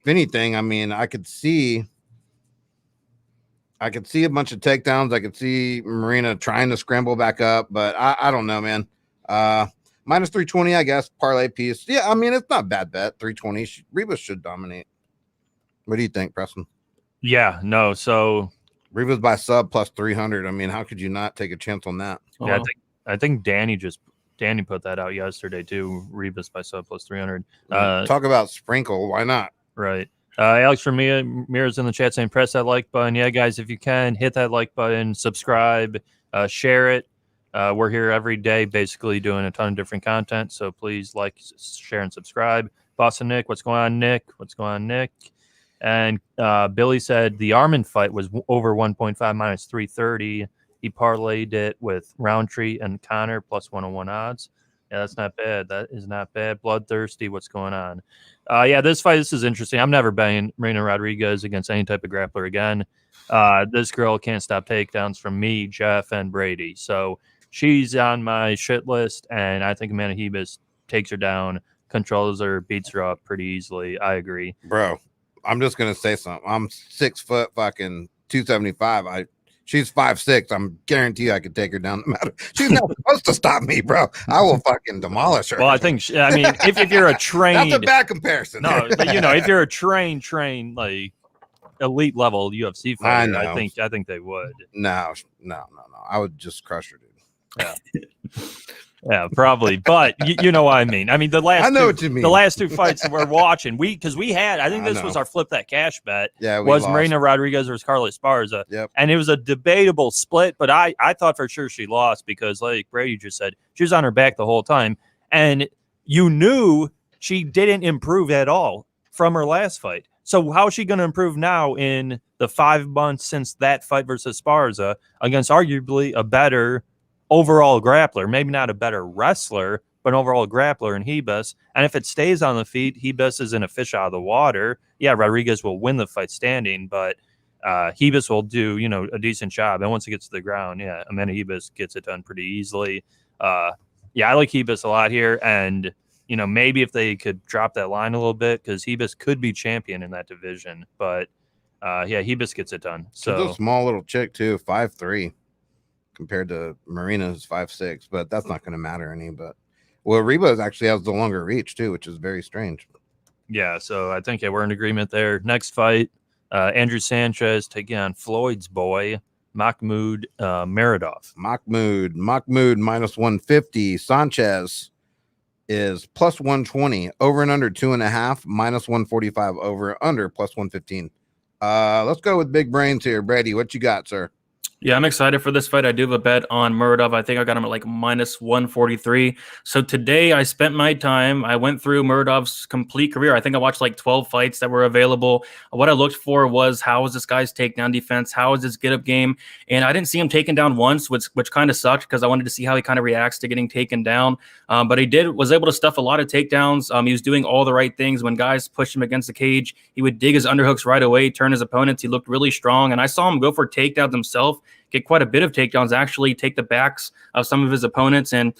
if anything, I mean, I could see a bunch of takedowns. I could see Marina trying to scramble back up, but I don't know, man. Minus 320, I guess, parlay piece. Yeah, I mean, it's not a bad bet. 320. Ribas should dominate. What do you think, Preston? Yeah, no. So Ribas by sub plus 300. I mean, how could you not take a chance on that? Yeah, I think Danny put that out yesterday too. Ribas by sub plus 300. Talk about sprinkle. Why not? Right. Alex from Mira's in the chat saying press that like button. Yeah, guys, if you can, hit that like button, subscribe, share it. We're here every day basically doing a ton of different content, so please like, share, and subscribe. Boston Nick, what's going on, Nick? What's going on, Nick? And Billy said the Arman fight was over 1.5 minus 330. He parlayed it with Roundtree and Connor plus 101 odds. Yeah, that's not bad. That is not bad. Bloodthirsty, what's going on? Yeah, this is interesting. I'm never betting Marina Rodriguez against any type of grappler again. This girl can't stop takedowns from me, Jeff, and Brady. So she's on my shit list, and I think Amanda Hebas takes her down, controls her, beats her up pretty easily. I agree. Bro, I'm just going to say something. I'm 6 foot fucking 275. She's 5'6". I'm guarantee I could take her down no matter. She's not supposed to stop me, bro. I will fucking demolish her. Well, I think if you're a trained, that's a bad comparison. No, but if you're a trained like elite level UFC fighter, I think they would. No. I would just crush her, dude. Yeah. Yeah, probably, but you know what I mean. I mean, what you mean. The last two fights that we're watching, because we had, I think this was our flip that cash bet. Yeah, was lost. Marina Rodriguez versus Carla Esparza. Yep. And it was a debatable split, but I thought for sure she lost because, like Brady just said, she was on her back the whole time, and you knew she didn't improve at all from her last fight. So how is she going to improve now in the 5 months since that fight versus Esparza against arguably a better overall grappler, maybe not a better wrestler, but overall grappler in Hebas. And if it stays on the feet, Hebas isn't a fish out of the water. Yeah, Rodriguez will win the fight standing, but Hebas will do, a decent job. And once it gets to the ground, yeah, Amanda Hebas gets it done pretty easily. Yeah, I like Hebas a lot here. And, maybe if they could drop that line a little bit, because Hebas could be champion in that division. But, yeah, Hebas gets it done. So she's a small little chick, too, 5'3". Compared to Marina's 5'6", but that's not going to matter any. But Ribas actually has the longer reach too, which is very strange. Yeah, so I think we're in agreement there. Next fight, Andrew Sanchez taking on Floyd's boy Makhmud Maradoff. Makhmud minus 150. Sanchez is plus 120. Over and under 2.5. Minus 145. Over under plus 115. Let's go with big brains here, Brady. What you got, sir? Yeah, I'm excited for this fight. I do have a bet on Muradov. I think I got him at like minus 143. So today I spent my time. I went through Muradov's complete career. I think I watched like 12 fights that were available. What I looked for was how is this guy's takedown defense? How is his get-up game? And I didn't see him taken down once, which kind of sucked because I wanted to see how he kind of reacts to getting taken down. But he was able to stuff a lot of takedowns. He was doing all the right things. When guys pushed him against the cage, he would dig his underhooks right away, turn his opponents. He looked really strong. And I saw him go for takedowns himself, get quite a bit of takedowns, actually take the backs of some of his opponents. And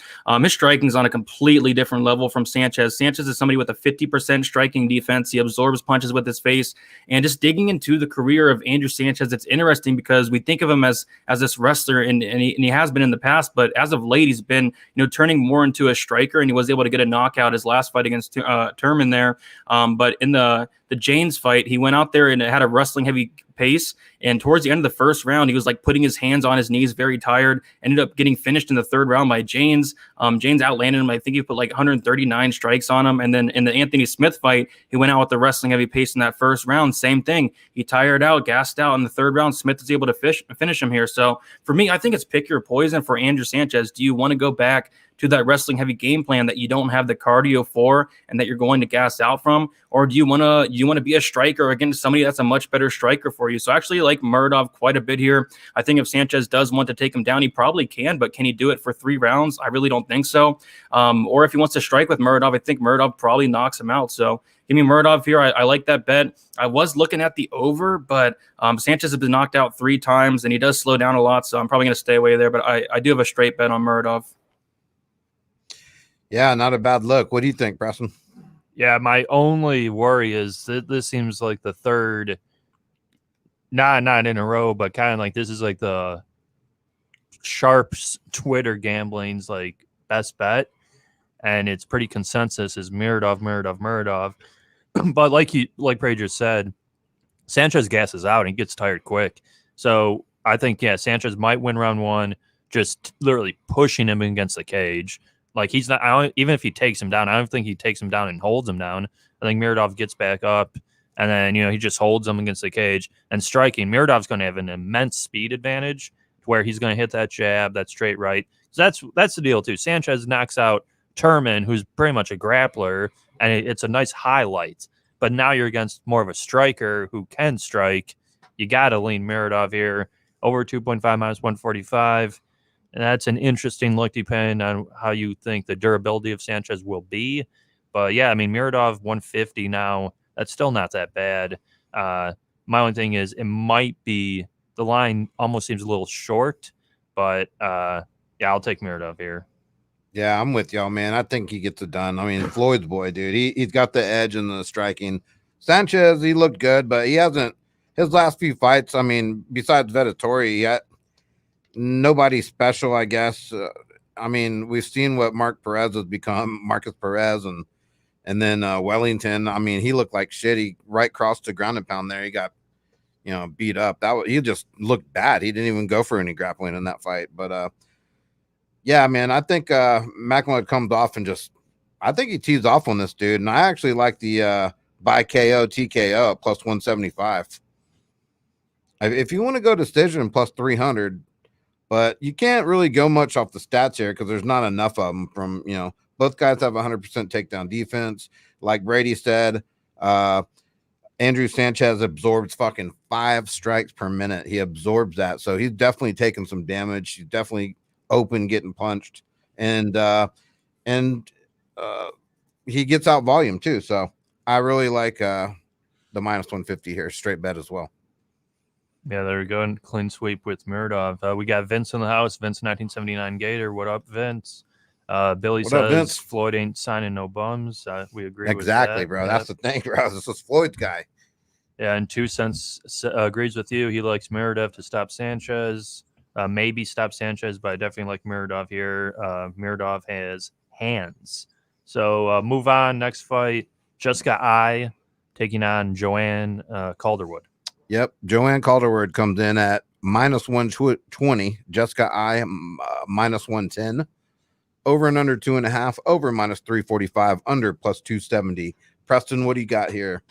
his striking is on a completely different level from Sanchez. Sanchez is somebody with a 50% striking defense. He absorbs punches with his face. And just digging into the career of Andrew Sanchez, it's interesting because we think of him as this wrestler, and he has been in the past, but as of late, he's been turning more into a striker, and he was able to get a knockout his last fight against Turman there. But in the Janes fight, he went out there and had a wrestling heavy pace, and towards the end of the first round, he was like putting his hands on his knees, very tired, ended up getting finished in the third round by Janes. Janes outlanded him. I think he put like 139 strikes on him. And then in the Anthony Smith fight, he went out with the wrestling heavy pace in that first round. Same thing. He tired out, gassed out in the third round. Smith is able to finish him here. So for me, I think it's pick your poison for Andrew Sanchez. Do you want to go back to that wrestling heavy game plan that you don't have the cardio for and that you're going to gas out from? Or do you want to be a striker against somebody that's a much better striker for you? So I actually like Muradov quite a bit here. I think if Sanchez does want to take him down, he probably can, but can he do it for 3 rounds? I really don't think so. Or if he wants to strike with Muradov, I think Muradov probably knocks him out. So give me Muradov here. I like that bet. I was looking at the over, but Sanchez has been knocked out 3 times, and he does slow down a lot, so I'm probably going to stay away there. But I do have a straight bet on Muradov. Yeah, not a bad look. What do you think, Preston? Yeah, my only worry is that this seems like the third, not in a row, but kind of like this is like the Sharps Twitter gambling's like best bet, and it's pretty consensus is Muradov. But like Prey just said, Sanchez gasses out and he gets tired quick. So I think Sanchez might win round 1, just literally pushing him against the cage. Like he's not, even if he takes him down, I don't think he takes him down and holds him down. I think Muradov gets back up, And then, he just holds them against the cage. And striking, Muradov's going to have an immense speed advantage where he's going to hit that jab, that straight right. So that's the deal, too. Sanchez knocks out Turman, who's pretty much a grappler, and it's a nice highlight. But now you're against more of a striker who can strike. You got to lean Maradov here. Over 2.5 minus 145. And that's an interesting look depending on how you think the durability of Sanchez will be. But, yeah, I mean, Muradov 150 now. That's still not that bad. My only thing is it might be the line almost seems a little short. But, yeah, I'll take Muradov here. Yeah, I'm with y'all, man. I think he gets it done. I mean, Floyd's boy, dude. He's got the edge in the striking. Sanchez, he looked good, but he hasn't. His last few fights, I mean, besides Vettori, nobody special, I guess. I mean, we've seen what Mark Perez has become, Marcus Perez, and then Wellington. I mean, he looked like shit. He right crossed the ground and pound there. He got, beat up. He just looked bad. He didn't even go for any grappling in that fight, but yeah, man, I think Makhmud comes off and I think he tees off on this dude. And I actually like the by KO, TKO plus 175. If you want to go decision plus 300, but you can't really go much off the stats here because there's not enough of them from, both guys have 100% takedown defense. Like Brady said, Andrew Sanchez absorbs fucking 5 strikes per minute. He absorbs that. So he's definitely taking some damage. He's definitely open getting punched, and he gets out volume too. So I really like the minus 150 here, straight bet as well. Yeah, there we go. And clean sweep with Muradov. We got Vince in the house. Vince 1979 Gator. What up, Vince? Billy says Vince? Floyd ain't signing no bums. We agree exactly, with that. Bro. That's the thing, bro. This is Floyd's guy. Yeah, and 2 cents agrees with you. He likes Muradov to stop Sanchez. Maybe stop Sanchez, but I definitely like Muradov here. Muradov has hands. So move on. Next fight, Jessica I taking on Joanne Calderwood. Yep. Joanne Calderwood comes in at minus 120. Jessica I minus 110. Over and under 2.5. Over minus 345. Under plus 270. Preston, what do you got here?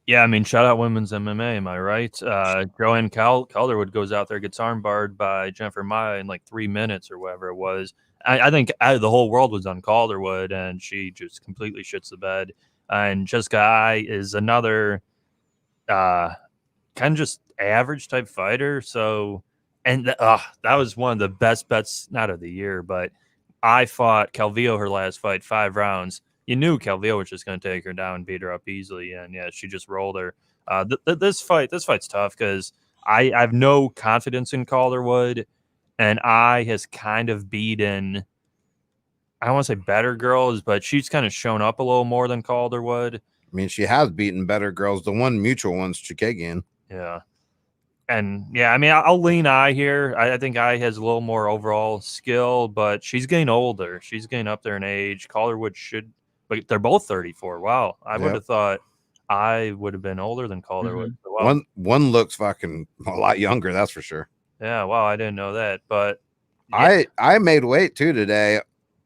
Yeah, I mean, shout out women's MMA, am I right? Joanne Calderwood goes out there, gets armbarred by Jennifer Maia in like 3 minutes or whatever it was. I think the whole world was on Calderwood, and she just completely shits the bed. And Jessica I is another kind of just average type fighter. So, and that was one of the best bets, not of the year, but I fought Calvillo her last fight, 5 rounds. You knew Calvillo was just going to take her down and beat her up easily, and yeah, she just rolled her. This fight's tough because I have no confidence in Calderwood, and I has kind of beaten. I don't want to say better girls, but she's kind of shown up a little more than Calderwood. I mean, she has beaten better girls. The one mutual one's Chikagian. Yeah. And yeah, I mean, I'll lean I here. I think I has a little more overall skill, but she's getting older. She's getting up there in age. Calderwood should. But they're both 34. Wow. I would have thought I would have been older than Calderwood. Mm-hmm. Wow. One looks fucking a lot younger, that's for sure. Yeah, wow, I didn't know that. But yeah. I made weight too today,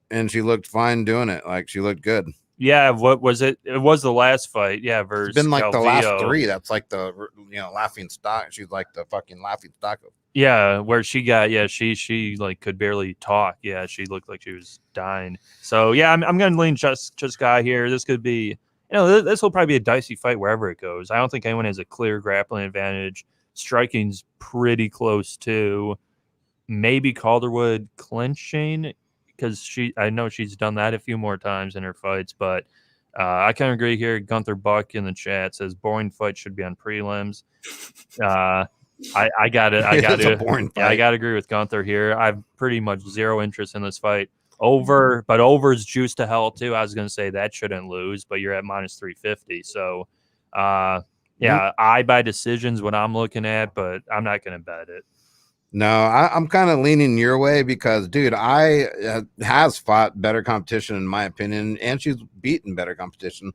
and she looked fine doing it. Like she looked good. Yeah, what was it? It was the last fight. Yeah, versus it's been like Calvillo. The last 3. That's like the laughing stock. She's like the fucking laughing stock of. Yeah, where she got, she like could barely talk. Yeah, she looked like she was dying. So yeah, I'm gonna lean just guy here. This could be, this will probably be a dicey fight wherever it goes. I don't think anyone has a clear grappling advantage. Striking's pretty close too. Maybe Calderwood clinching because I know she's done that a few more times in her fights, but I kind of agree here. Gunther Buck in the chat says boring fight should be on prelims. I got it. I got to agree with Gunther here. I've pretty much zero interest in this fight. But over's juice to hell too. I was going to say that shouldn't lose, but you're at minus 350. So, I by decisions what I'm looking at, but I'm not going to bet it. No, I'm kind of leaning your way because, dude, I has fought better competition in my opinion, and she's beaten better competition.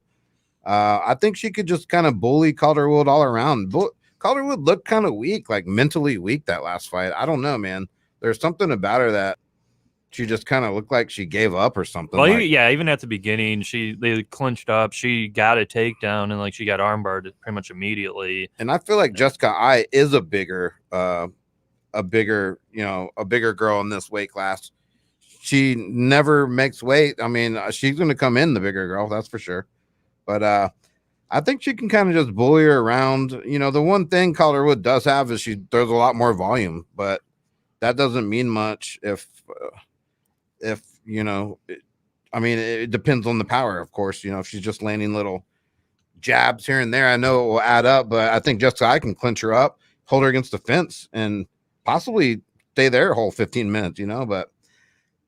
I think she could just kind of bully Calderwood all around. Calderwood looked kind of weak, like mentally weak that last fight. I don't know, man. There's something about her that she just kind of looked like she gave up or something. Well, like, even at the beginning, they clinched up. She got a takedown and like she got armbarred pretty much immediately. And I feel like Jessica Ai is a bigger girl in this weight class. She never makes weight. I mean, she's going to come in the bigger girl, that's for sure. But I think she can kind of just bully her around. The one thing Calderwood does have is she throws a lot more volume, but that doesn't mean much if it depends on the power, of course. If she's just landing little jabs here and there, I know it will add up, but I think Jessica I can clinch her up, hold her against the fence, and possibly stay there a whole 15 minutes, but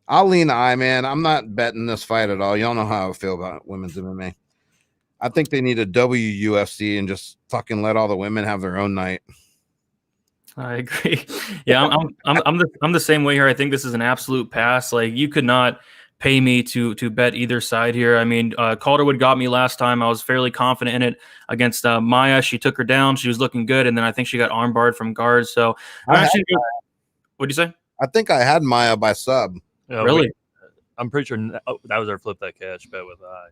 I'll lean Ai, man. I'm not betting this fight at all. Y'all know how I feel about women's MMA. I think they need a WUFC and just fucking let all the women have their own night. I agree. Yeah, I'm the same way here. I think this is an absolute pass. Like, you could not pay me to bet either side here. I mean, Calderwood got me last time. I was fairly confident in it against Maya. She took her down. She was looking good, and then I think she got armbarred from guards. So, what'd you say? I think I had Maya by sub. Really? I'm pretty sure that was our flip that catch bet with I.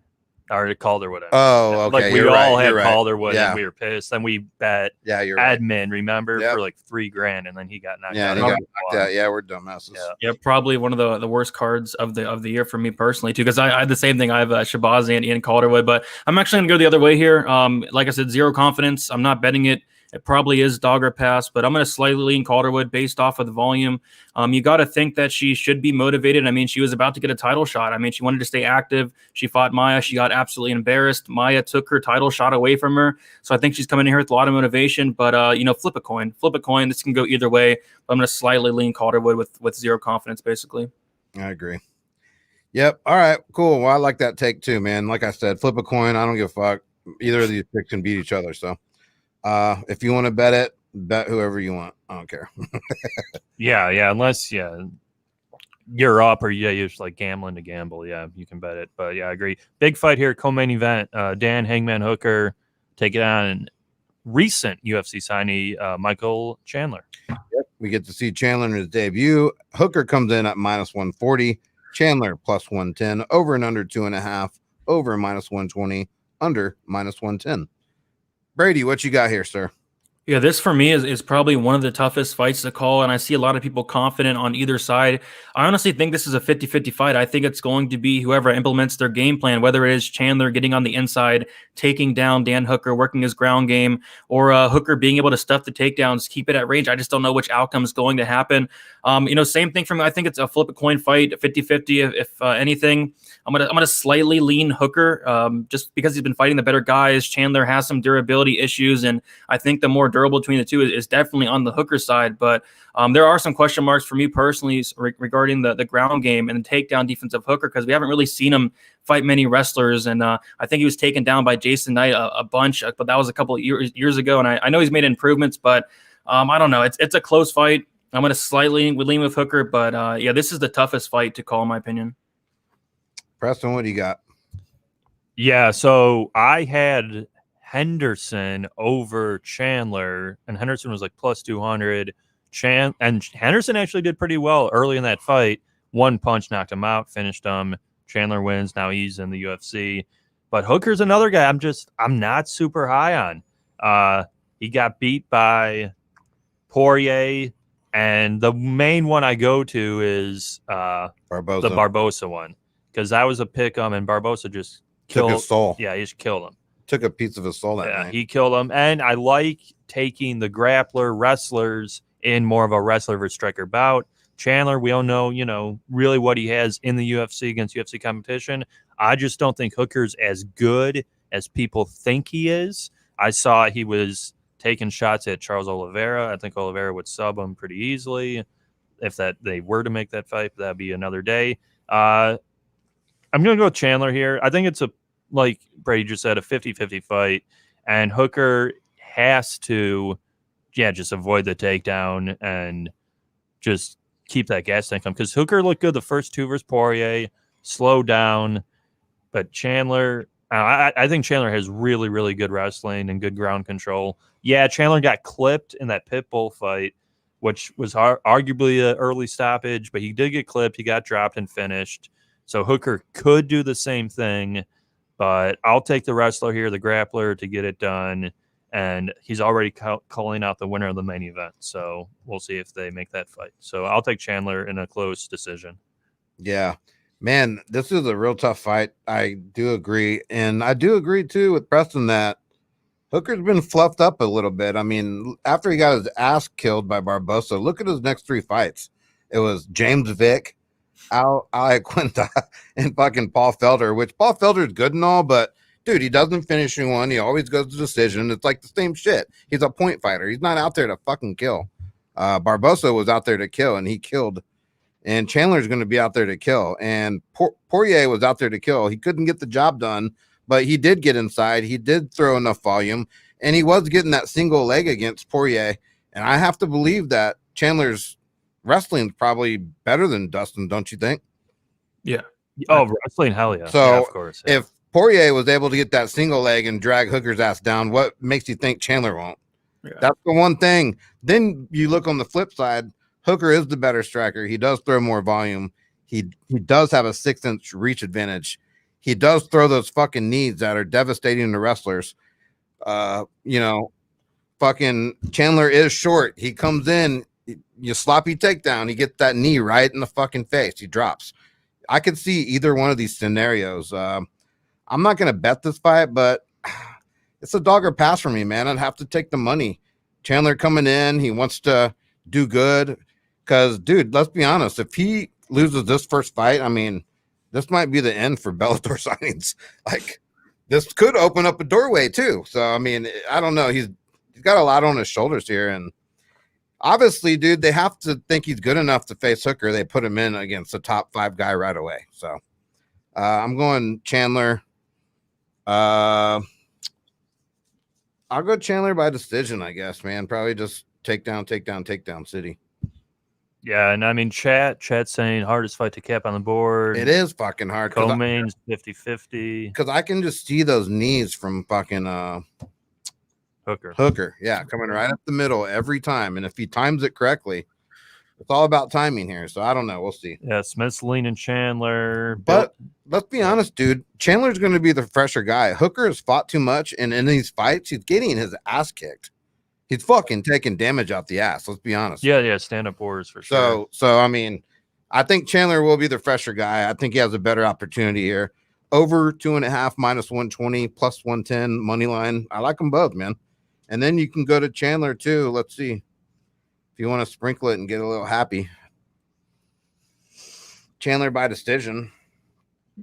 Or Calderwood. Oh, okay. Like we all had right. Calderwood, Yeah. and we were pissed. Then we bet you're admin, remember, Yep. for like $3,000, and then he got knocked Yeah, out. he got knocked out. Yeah, we're dumbasses. Yeah, probably one of the worst cards of the year for me personally too, because I had the same thing. I have Shabazi and Ian Calderwood, but I'm actually gonna go the other way here. Like I said, zero confidence. I'm not betting it. It probably is dog or pass, but I'm going to slightly lean Calderwood based off of the volume. You got to think that she should be motivated. I mean, she was about to get a title shot. I mean, she wanted to stay active. She fought Maya. She got absolutely embarrassed. Maya took her title shot away from her. So I think she's coming in here with a lot of motivation, but, flip a coin. Flip a coin. This can go either way. But I'm going to slightly lean Calderwood with zero confidence, basically. I agree. Yep. All right, cool. Well, I like that take too, man. Like I said, flip a coin. I don't give a fuck. Either of these picks can beat each other. So if you want to bet it, bet whoever you want. I don't care. Yeah. Unless, you're up or you're just like gambling to gamble. Yeah, you can bet it. But yeah, I agree. Big fight here, co-main event. Dan Hangman Hooker taking on recent UFC signee Michael Chandler. Yep. We get to see Chandler in his debut. Hooker comes in at -140. Chandler +110. Over and under 2.5. Over -120. Under -110. Brady, what you got here, sir? Yeah, this for me is probably one of the toughest fights to call, and I see a lot of people confident on either side. I honestly think this is a 50-50 fight. I think it's going to be whoever implements their game plan, whether it is Chandler getting on the inside, taking down Dan Hooker, working his ground game, or Hooker being able to stuff the takedowns, keep it at range. I just don't know which outcome is going to happen. Same thing for me. I think it's a flip a coin fight, 50-50 if anything. I'm gonna slightly lean Hooker just because he's been fighting the better guys. Chandler has some durability issues, and I think the more durable between the two is definitely on the Hooker side. But there are some question marks for me personally regarding the ground game and the takedown defense of Hooker, because we haven't really seen him fight many wrestlers. And I think he was taken down by Jason Knight a bunch, but that was a couple of years ago. And I know he's made improvements, but I don't know. It's a close fight. I'm going to slightly lean with Hooker, but this is the toughest fight to call in my opinion. Preston, what do you got? Yeah, so I had Henderson over Chandler, and Henderson was like +200. And Henderson actually did pretty well early in that fight. One punch knocked him out, finished him. Chandler wins. Now he's in the UFC. But Hooker's another guy I'm not super high on. He got beat by Poirier, and the main one I go to is the Barbosa one, because that was a pick and Barbosa just took his soul. Yeah, he just killed him. Took a piece of his soul that night. He killed him. And I like taking the grappler wrestlers in more of a wrestler versus striker bout. Chandler, we all know, really what he has in the UFC against UFC competition. I just don't think Hooker's as good as people think he is. I saw he was taking shots at Charles Oliveira. I think Oliveira would sub him pretty easily if they were to make that fight. That'd be another day. I'm going to go with Chandler here. I think it's like Brady just said, a 50-50 fight. And Hooker has to, just avoid the takedown and just keep that gas tank on. Because Hooker looked good the first two versus Poirier, slow down. But Chandler, I think Chandler has really, really good wrestling and good ground control. Yeah, Chandler got clipped in that Pitbull fight. which was arguably an early stoppage, but he did get clipped. He got dropped and finished. So Hooker could do the same thing, but I'll take the wrestler here, the grappler, to get it done. And he's already calling out the winner of the main event. So we'll see if they make that fight. So I'll take Chandler in a close decision. Yeah, man, this is a real tough fight. I do agree. And I do agree, too, with Preston that Hooker's been fluffed up a little bit. I mean, after he got his ass killed by Barbosa, look at his next 3 fights. It was James Vick, Al Iaquinta, and fucking Paul Felder, which Paul Felder is good and all, but dude, he doesn't finish one. He always goes to decision. It's like the same shit. He's a point fighter. He's not out there to fucking kill. Barbosa was out there to kill, and he killed. And Chandler's going to be out there to kill. And Poirier was out there to kill. He couldn't get the job done, but he did get inside. He did throw enough volume, and he was getting that single leg against Poirier. And I have to believe that Chandler's wrestling is probably better than Dustin, don't you think? Yeah. Oh, wrestling, hell yeah. So yeah, of course. Yeah. If Poirier was able to get that single leg and drag Hooker's ass down, what makes you think Chandler won't? Yeah. That's the one thing. Then you look on the flip side, Hooker is the better striker. He does throw more volume. He does have a 6-inch reach advantage. He does throw those fucking knees that are devastating to wrestlers. Fucking Chandler is short. He comes in, you sloppy takedown. He gets that knee right in the fucking face. He drops. I could see either one of these scenarios. I'm not going to bet this fight, but it's a dog or pass for me, man. I'd have to take the money. Chandler coming in, he wants to do good. Because, dude, let's be honest. If he loses this first fight, I mean, this might be the end for Bellator signings. Like, this could open up a doorway, too. So, I mean, I don't know. He's got a lot on his shoulders here. And obviously, dude, they have to think he's good enough to face Hooker. They put him in against the top 5 guy right away. So, I'm going Chandler. I'll go Chandler by decision, I guess, man. Probably just takedown city. Yeah, and I mean, chat's saying hardest fight to cap on the board. It is fucking hard. Co-main's 50-50. Because I can just see those knees from fucking Hooker. Yeah, coming right up the middle every time. And if he times it correctly, it's all about timing here. So I don't know. We'll see. Yeah, Smith's leaning Chandler. But let's be honest, dude. Chandler's going to be the fresher guy. Hooker has fought too much, and in these fights, he's getting his ass kicked. He's fucking taking damage out the ass. Let's be honest. Yeah, stand-up wars for sure. So I mean, I think Chandler will be the fresher guy. I think he has a better opportunity here. Over 2.5 minus 120 plus 110 money line. I like them both, man. And then you can go to Chandler too. Let's see if you want to sprinkle it and get a little happy. Chandler by decision.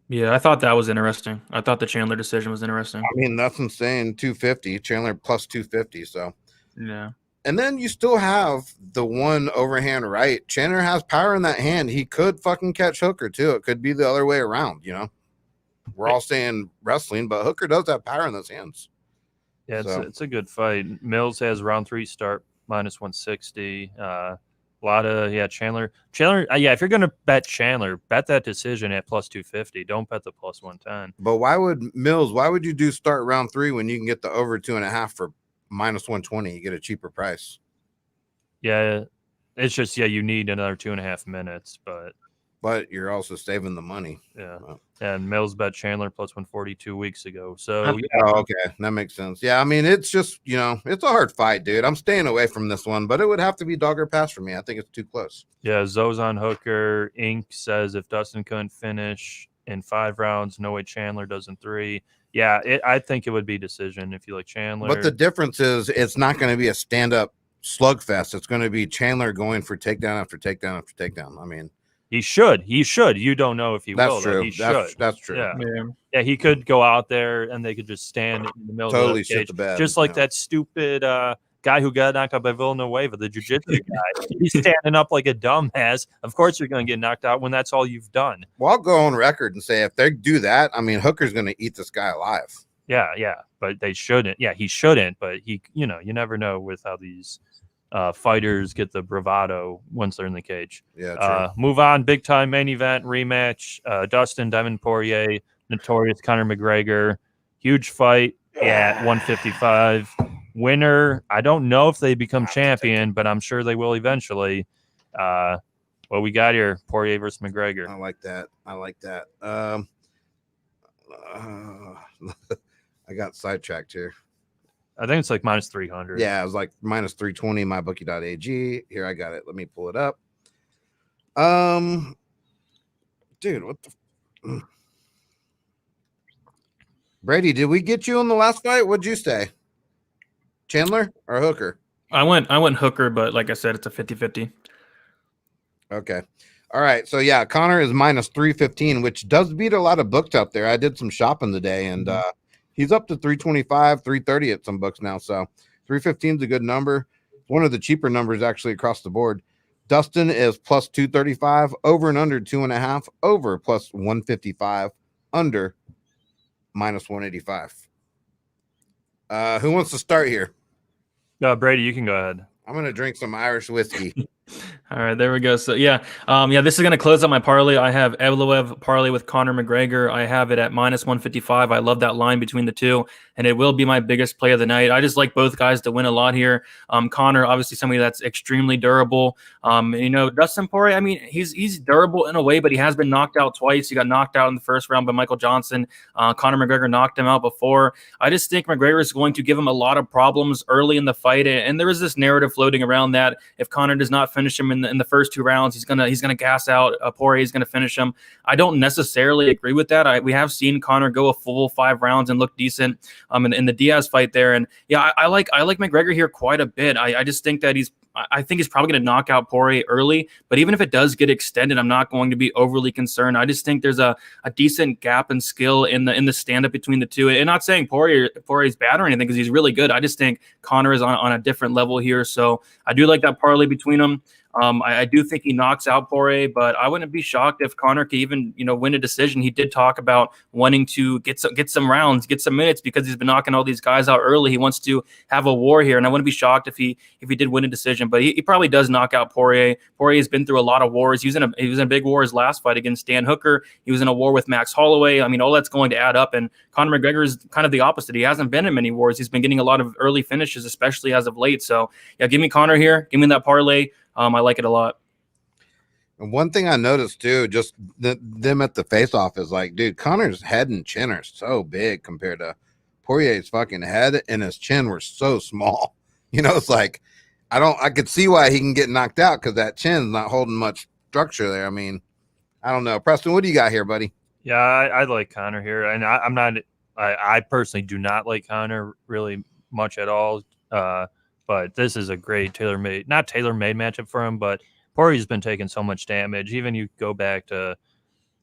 Yeah, I thought that was interesting. I thought the Chandler decision was interesting. I mean, that's insane. 250. Chandler plus 250. So. Yeah. And then you still have the one overhand right. Chandler has power in that hand. He could fucking catch Hooker too. It could be the other way around, you know. We're all saying wrestling, but Hooker does have power in those hands. Yeah, it's a good fight. Mills has round 3 start minus 160. A lot of Chandler. If you're gonna bet Chandler, bet that decision at plus 250. Don't bet the plus 110. But why would you do start round 3 when you can get the over 2.5 for minus 120? You get a cheaper price. Yeah, it's just you need another 2.5 minutes, but you're also saving the money. Yeah. And Mills bet Chandler plus 140 2 weeks ago. So okay, that makes sense. Yeah, I mean, it's just, it's a hard fight, dude. I'm staying away from this one, but it would have to be dog or pass for me. I think it's too close. Yeah, Zozan Hooker Inc. says if Dustin couldn't finish in 5 rounds, no way Chandler does in 3. Yeah, I think it would be decision if you like Chandler. But the difference is it's not going to be a stand-up slugfest. It's going to be Chandler going for takedown after takedown after takedown. I mean, he should. You don't know if he will. That's true. He should. That's true. Yeah, he could go out there and they could just stand in the middle of the cage. Shit the bed. Just like that stupid guy who got knocked out by Villanueva, the jiu-jitsu guy. He's standing up like a dumbass. Of course you're going to get knocked out when that's all you've done. Well, I'll go on record and say if they do that, I mean, Hooker's going to eat this guy alive. Yeah, but they shouldn't. Yeah, he shouldn't, but you never know with how these fighters get the bravado once they're in the cage. Yeah, true. Move on. Big time main event rematch. Dustin Poirier, notorious Conor McGregor. Huge fight at 155. winner, I don't know if they become champion, but I'm sure they will eventually. What we got here, Poirier versus McGregor. I like that. I got sidetracked here. I think it's like minus 300. Yeah, it was like minus 320, mybookie.ag. Here, I got it. Let me pull it up. Dude, what the Brady, did we get you on the last fight? What'd you say? Chandler or Hooker? I went Hooker, but like I said, it's a 50-50. Okay. All right. So yeah, Connor is minus 315, which does beat a lot of books out there. I did some shopping today, and he's up to 325, 330 at some books now. So 315 is a good number. One of the cheaper numbers actually across the board. Dustin is plus 235, over and under 2.5, over plus 155, under minus 185. Who wants to start here? Brady, you can go ahead. I'm going to drink some Irish whiskey. All right, there we go. So yeah, this is going to close out my parlay. I have Avalev parlay with Conor McGregor. I have it at minus 155. I love that line between the two, and it will be my biggest play of the night. I just like both guys to win a lot here. Conor, obviously somebody that's extremely durable. Dustin Poirier, I mean, he's durable in a way, but he has been knocked out twice. He got knocked out in the first round by Michael Johnson. Conor McGregor knocked him out before. I just think McGregor is going to give him a lot of problems early in the fight, and there is this narrative floating around that if Conor does not finish him in the first 2 rounds, he's gonna gas out. Poirier is gonna finish him. I don't necessarily agree with that. We have seen Conor go a full 5 rounds and look decent in the Diaz fight there. And yeah, I like McGregor here quite a bit. I just think that I think he's probably going to knock out Poirier early, but even if it does get extended, I'm not going to be overly concerned. I just think there's a decent gap in skill in the stand-up between the two. And not saying Poirier's bad or anything, because he's really good. I just think Conor is on a different level here. So I do like that parlay between them. I do think he knocks out Poirier, but I wouldn't be shocked if Conor could even, win a decision. He did talk about wanting to get some rounds, get some minutes, because he's been knocking all these guys out early. He wants to have a war here, and I wouldn't be shocked if he did win a decision. But he probably does knock out Poirier. Poirier's been through a lot of wars. He was in a big war his last fight against Dan Hooker. He was in a war with Max Holloway. I mean, all that's going to add up. And Conor McGregor is kind of the opposite. He hasn't been in many wars. He's been getting a lot of early finishes, especially as of late. So yeah, give me Conor here. Give me that parlay. I like it a lot. And one thing I noticed too, just them at the face-off is like, dude, Conor's head and chin are so big compared to Poirier's fucking head and his chin were so small. It's like I could see why he can get knocked out, because that chin's not holding much structure there. I mean, I don't know. Preston, what do you got here, buddy? Yeah, I like Conor here, and I personally do not like Conor really much at all. But this is a great not tailor-made matchup for him, but Poirier's been taking so much damage. Even you go back to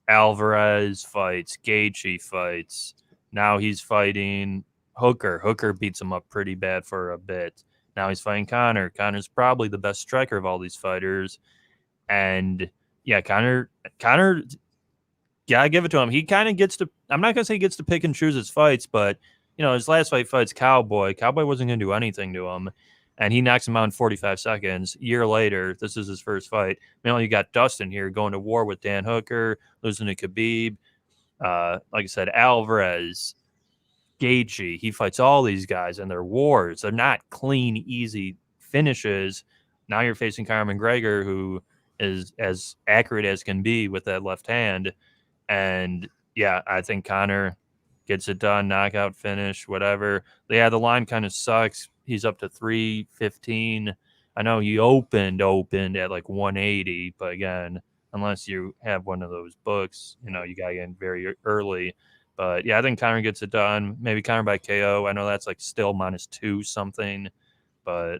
Alvarez fights, Gaethje fights. Now he's fighting Hooker. Hooker beats him up pretty bad for a bit. Now he's fighting Conor. Conor's probably the best striker of all these fighters. And yeah, Conor, I give it to him. He kind of gets to, I'm not going to say he gets to pick and choose his fights, but his last fight's Cowboy. Cowboy wasn't going to do anything to him. And he knocks him out in 45 seconds. A year later, this is his first fight. You got Dustin here going to war with Dan Hooker, losing to Khabib. Like I said, Alvarez, Gaethje. He fights all these guys, and they're wars. They're not clean, easy finishes. Now you're facing Conor McGregor, who is as accurate as can be with that left hand. And, yeah, I think Conor gets it done, knockout finish, whatever. Yeah, the line kind of sucks. He's up to 315. I know he opened at like 180, but again, unless you have one of those books, you got to get in very early. But yeah, I think Conor gets it done. Maybe Conor by KO. I know that's like still -2 something, but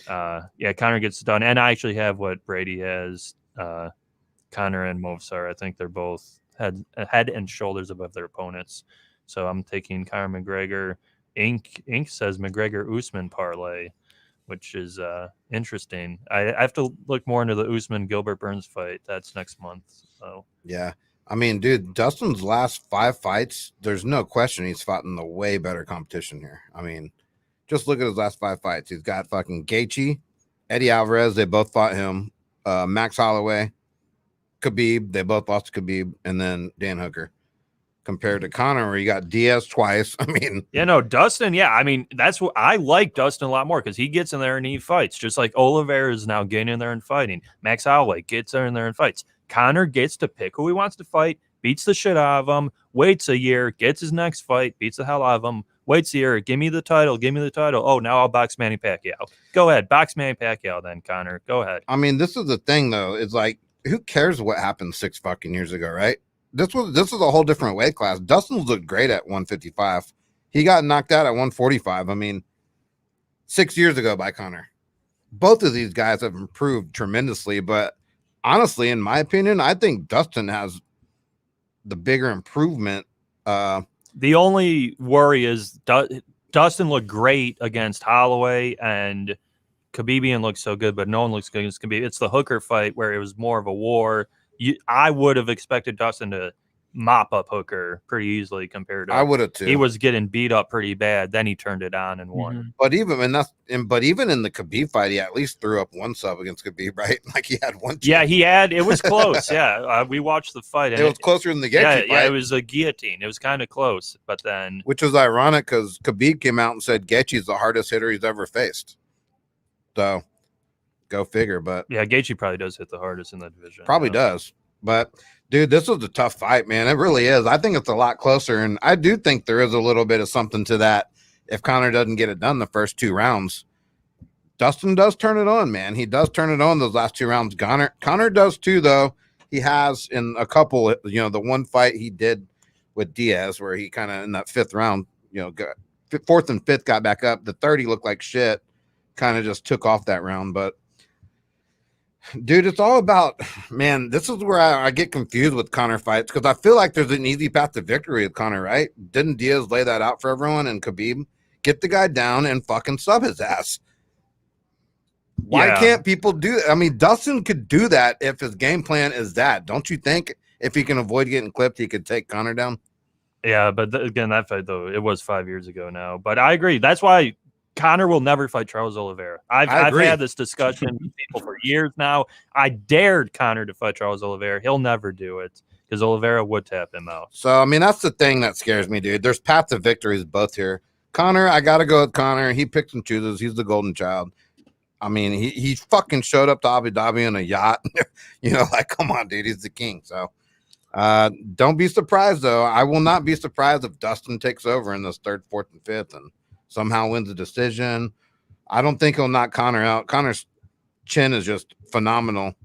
yeah, Conor gets it done. And I actually have what Brady has, Conor and Movsar. I think they're both head and shoulders above their opponents. So I'm taking Conor McGregor. Ink says McGregor Usman parlay, which is interesting. I have to look more into the Usman Gilbert Burns fight. That's next month. So yeah, I mean, dude, Dustin's last 5 fights, there's no question he's fought in the way better competition here. I mean, just look at his last 5 fights. He's got fucking Gaethje, Eddie Alvarez. They both fought him. Max Holloway, Khabib. They both lost to Khabib, and then Dan Hooker. compared to Conor, where you got Diaz twice. I mean, Dustin. Yeah, I mean, that's what I like Dustin a lot more because he gets in there and he fights, just like Oliveira is now getting in there and fighting. Max Holloway gets in there and fights. Conor gets to pick who he wants to fight, beats the shit out of him, waits a year, gets his next fight, beats the hell out of him, waits a year, give me the title. Oh, now I'll box Manny Pacquiao. Go ahead, box Manny Pacquiao then, Conor. Go ahead. I mean, this is the thing, though. It's like, who cares what happened 6 fucking years ago, right? This is a whole different weight class. Dustin looked great at 155. He got knocked out at 145. I mean, 6 years ago by Conor. Both of these guys have improved tremendously, but honestly, in my opinion, I think Dustin has the bigger improvement. The only worry is Dustin looked great against Holloway, and Khabib looked so good, but no one looks good against Khabib. It's the Hooker fight where it was more of a war. I would have expected Dustin to mop up Hooker pretty easily compared to. I would have too. He was getting beat up pretty bad. Then he turned it on and won. Mm-hmm. But even in the Khabib fight, he at least threw up one sub against Khabib, right? Like he had one. Yeah, he had. It was close. Yeah, we watched the fight. And it was closer than the Gaethje fight. Yeah, it was a guillotine. It was kind of close, but then which was ironic because Khabib came out and said Gaethje's the hardest hitter he's ever faced. So, go figure. But yeah, Gaethje probably does hit the hardest in the division. Probably does. But dude, this was a tough fight, man. It really is. I think it's a lot closer, and I do think there is a little bit of something to that. If Conor doesn't get it done the first 2 rounds, Dustin does turn it on, man. He does turn it on those last 2 rounds. Conor does too, though. He has in a couple, the one fight he did with Diaz where he kind of in that 5th round, got 4th and 5th got back up. The 30 looked like shit. Kind of just took off that round, but dude, it's all about, man, this is where I get confused with Conor fights because I feel like there's an easy path to victory with Conor, right? Didn't Diaz lay that out for everyone? And Khabib, get the guy down and fucking sub his ass. Why can't people do that? I mean, Dustin could do that if his game plan is that. Don't you think if he can avoid getting clipped, he could take Conor down? Yeah, but again, that fight, though, it was 5 years ago now. But I agree. That's why Conor will never fight Charles Oliveira. I've had this discussion with people for years now. I dared Conor to fight Charles Oliveira. He'll never do it because Oliveira would tap him out. So, I mean, that's the thing that scares me, dude. There's paths to victories both here. Conor, I got to go with Conor. He picks and chooses. He's the golden child. I mean, he fucking showed up to Abu Dhabi in a yacht. Like, come on, dude. He's the king. So, don't be surprised, though. I will not be surprised if Dustin takes over in this 3rd, 4th, and 5th and somehow wins the decision. I don't think he'll knock Conor out. Conor's chin is just phenomenal.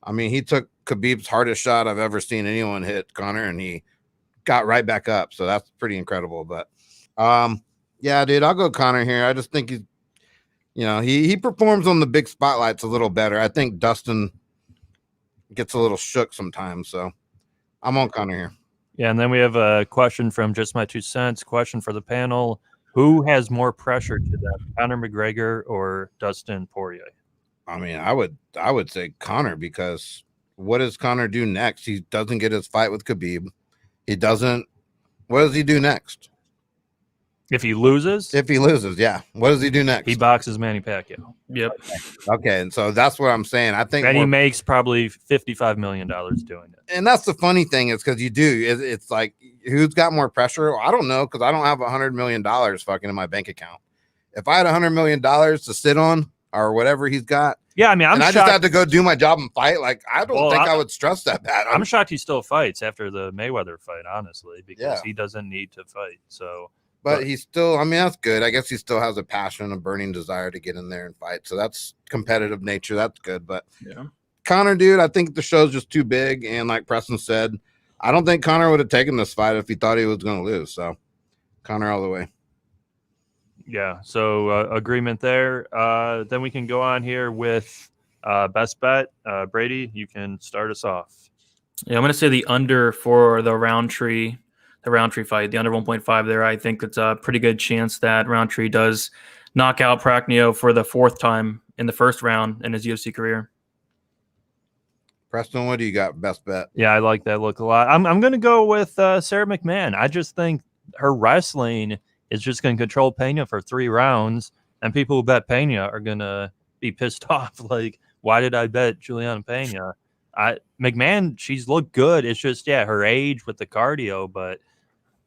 I mean, he took Khabib's hardest shot I've ever seen anyone hit Conor, and he got right back up. So that's pretty incredible. But yeah, dude, I'll go Conor here. I just think he's, he performs on the big spotlights a little better. I think Dustin gets a little shook sometimes. So I'm on Conor here. Yeah, and then we have a question from Just My 2 Cents. Question for the panel. Who has more pressure to them, Conor McGregor or Dustin Poirier? I mean, I would say Conor because what does Conor do next? He doesn't get his fight with Khabib. He doesn't. What does he do next? If he loses? If he loses, yeah. What does he do next? He boxes Manny Pacquiao. Yep. Okay, and so that's what I'm saying. I think and he makes probably $55 million doing it. And that's the funny thing is because you do. It's like, who's got more pressure? I don't know because I don't have $100 million fucking in my bank account. If I had $100 million to sit on or whatever he's got, yeah, I mean, I just had to go do my job and fight. Like, I don't think I would stress that bad. I'm shocked he still fights after the Mayweather fight, honestly, because he doesn't need to fight. So. But he's still, I mean, that's good. I guess he still has a passion, a burning desire to get in there and fight. So that's competitive nature. That's good. But yeah, Conor, dude, I think the show's just too big. And like Preston said, I don't think Conor would have taken this fight if he thought he was going to lose. So Conor all the way. Yeah. So agreement there. Then we can go on here with best bet. Brady, you can start us off. Yeah, I'm going to say the under for the Roundtree fight, the under 1.5 there. I think it's a pretty good chance that Roundtree does knock out Pacquiao for the 4th time in the 1st round in his UFC career. Preston, what do you got? Best bet? Yeah, I like that look a lot. I'm going to go with Sarah McMahon. I just think her wrestling is just going to control Pena for 3 rounds, and people who bet Pena are going to be pissed off. Like, why did I bet Juliana Pena? McMahon, she's looked good. It's just, her age with the cardio, but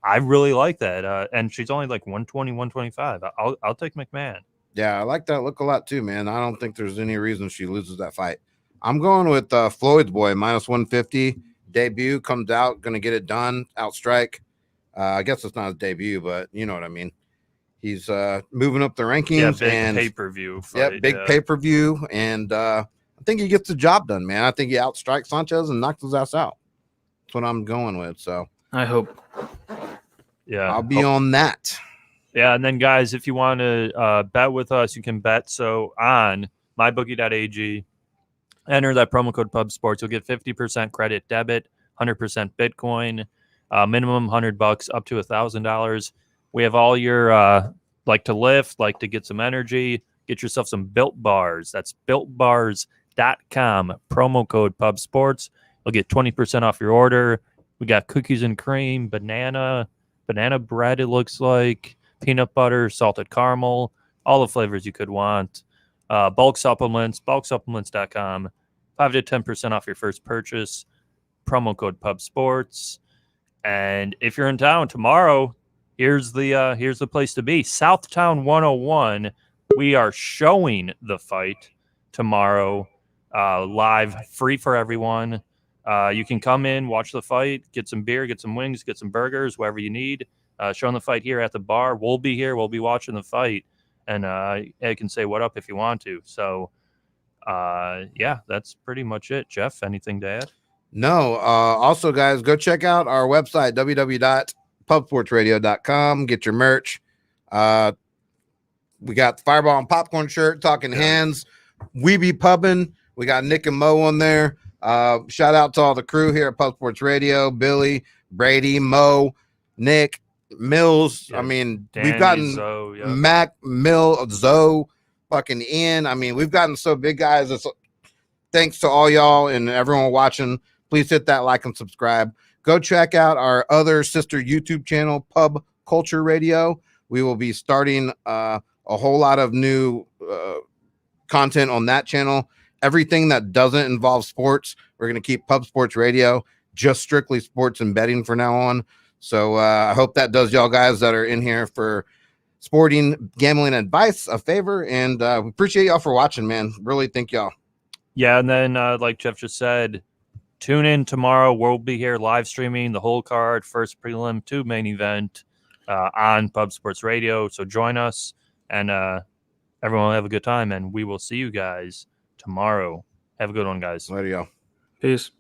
I really like that. And she's only like 120, 125. I'll take McMahon. Yeah, I like that look a lot too, man. I don't think there's any reason she loses that fight. I'm going with Floyd's boy, minus 150. Debut, comes out, going to get it done, outstrike. I guess it's not his debut, but you know what I mean. He's moving up the rankings. Yeah, big and pay-per-view fight. Yeah, big pay-per-view. And I think he gets the job done, man. I think he outstrikes Sanchez and knocks his ass out. That's what I'm going with. So I hope. Yeah, I'll be on that. Yeah, and then guys, if you want to bet with us, you can bet on mybookie.ag. Enter that promo code PubSports. You'll get 50% credit debit, 100% Bitcoin, minimum $100 up to $1,000. We have all your like to lift, like to get some energy, get yourself some Built Bars. That's builtbars.com, promo code PubSports. You'll get 20% off your order. We got cookies and cream, banana bread, it looks like, peanut butter, salted caramel, all the flavors you could want. Bulk supplements, bulksupplements.com, 5 to 10% off your first purchase, promo code PubSports. And if you're in town tomorrow, here's the place to be. Southtown 101. We are showing the fight tomorrow, live, free for everyone. You can come in, watch the fight, get some beer, get some wings, get some burgers, whatever you need. Showing the fight here at the bar. We'll be here. We'll be watching the fight. And I can say what up if you want to. So, yeah, that's pretty much it. Jeff, anything to add? No. Also, guys, go check out our website, www.pubsportsradio.com. Get your merch. We got the Fireball and Popcorn shirt, Talking Hands. We be pubbing. We got Nick and Mo on there. Shout out to all the crew here at Pub Sports Radio, Billy, Brady, Mo, Nick, Mills. I mean, Danny, we've gotten Zoe, Mac, Mill, Zoe, fucking Ian. I mean, we've gotten so big, guys. It's thanks to all y'all and everyone watching. Please hit that like and subscribe. Go check out our other sister YouTube channel, Pub Culture Radio. We will be starting a whole lot of new content on that channel. Everything that doesn't involve sports, we're going to keep Pub Sports Radio, just strictly sports and betting for now on. So I hope that does y'all guys that are in here for sporting gambling advice a favor. And we appreciate y'all for watching, man. Really thank y'all. Yeah, and then like Jeff just said, tune in tomorrow. We'll be here live streaming the whole card, first prelim to main event on Pub Sports Radio. So join us, and everyone will have a good time, and we will see you guys tomorrow. Have a good one, guys. Later, y'all. Peace.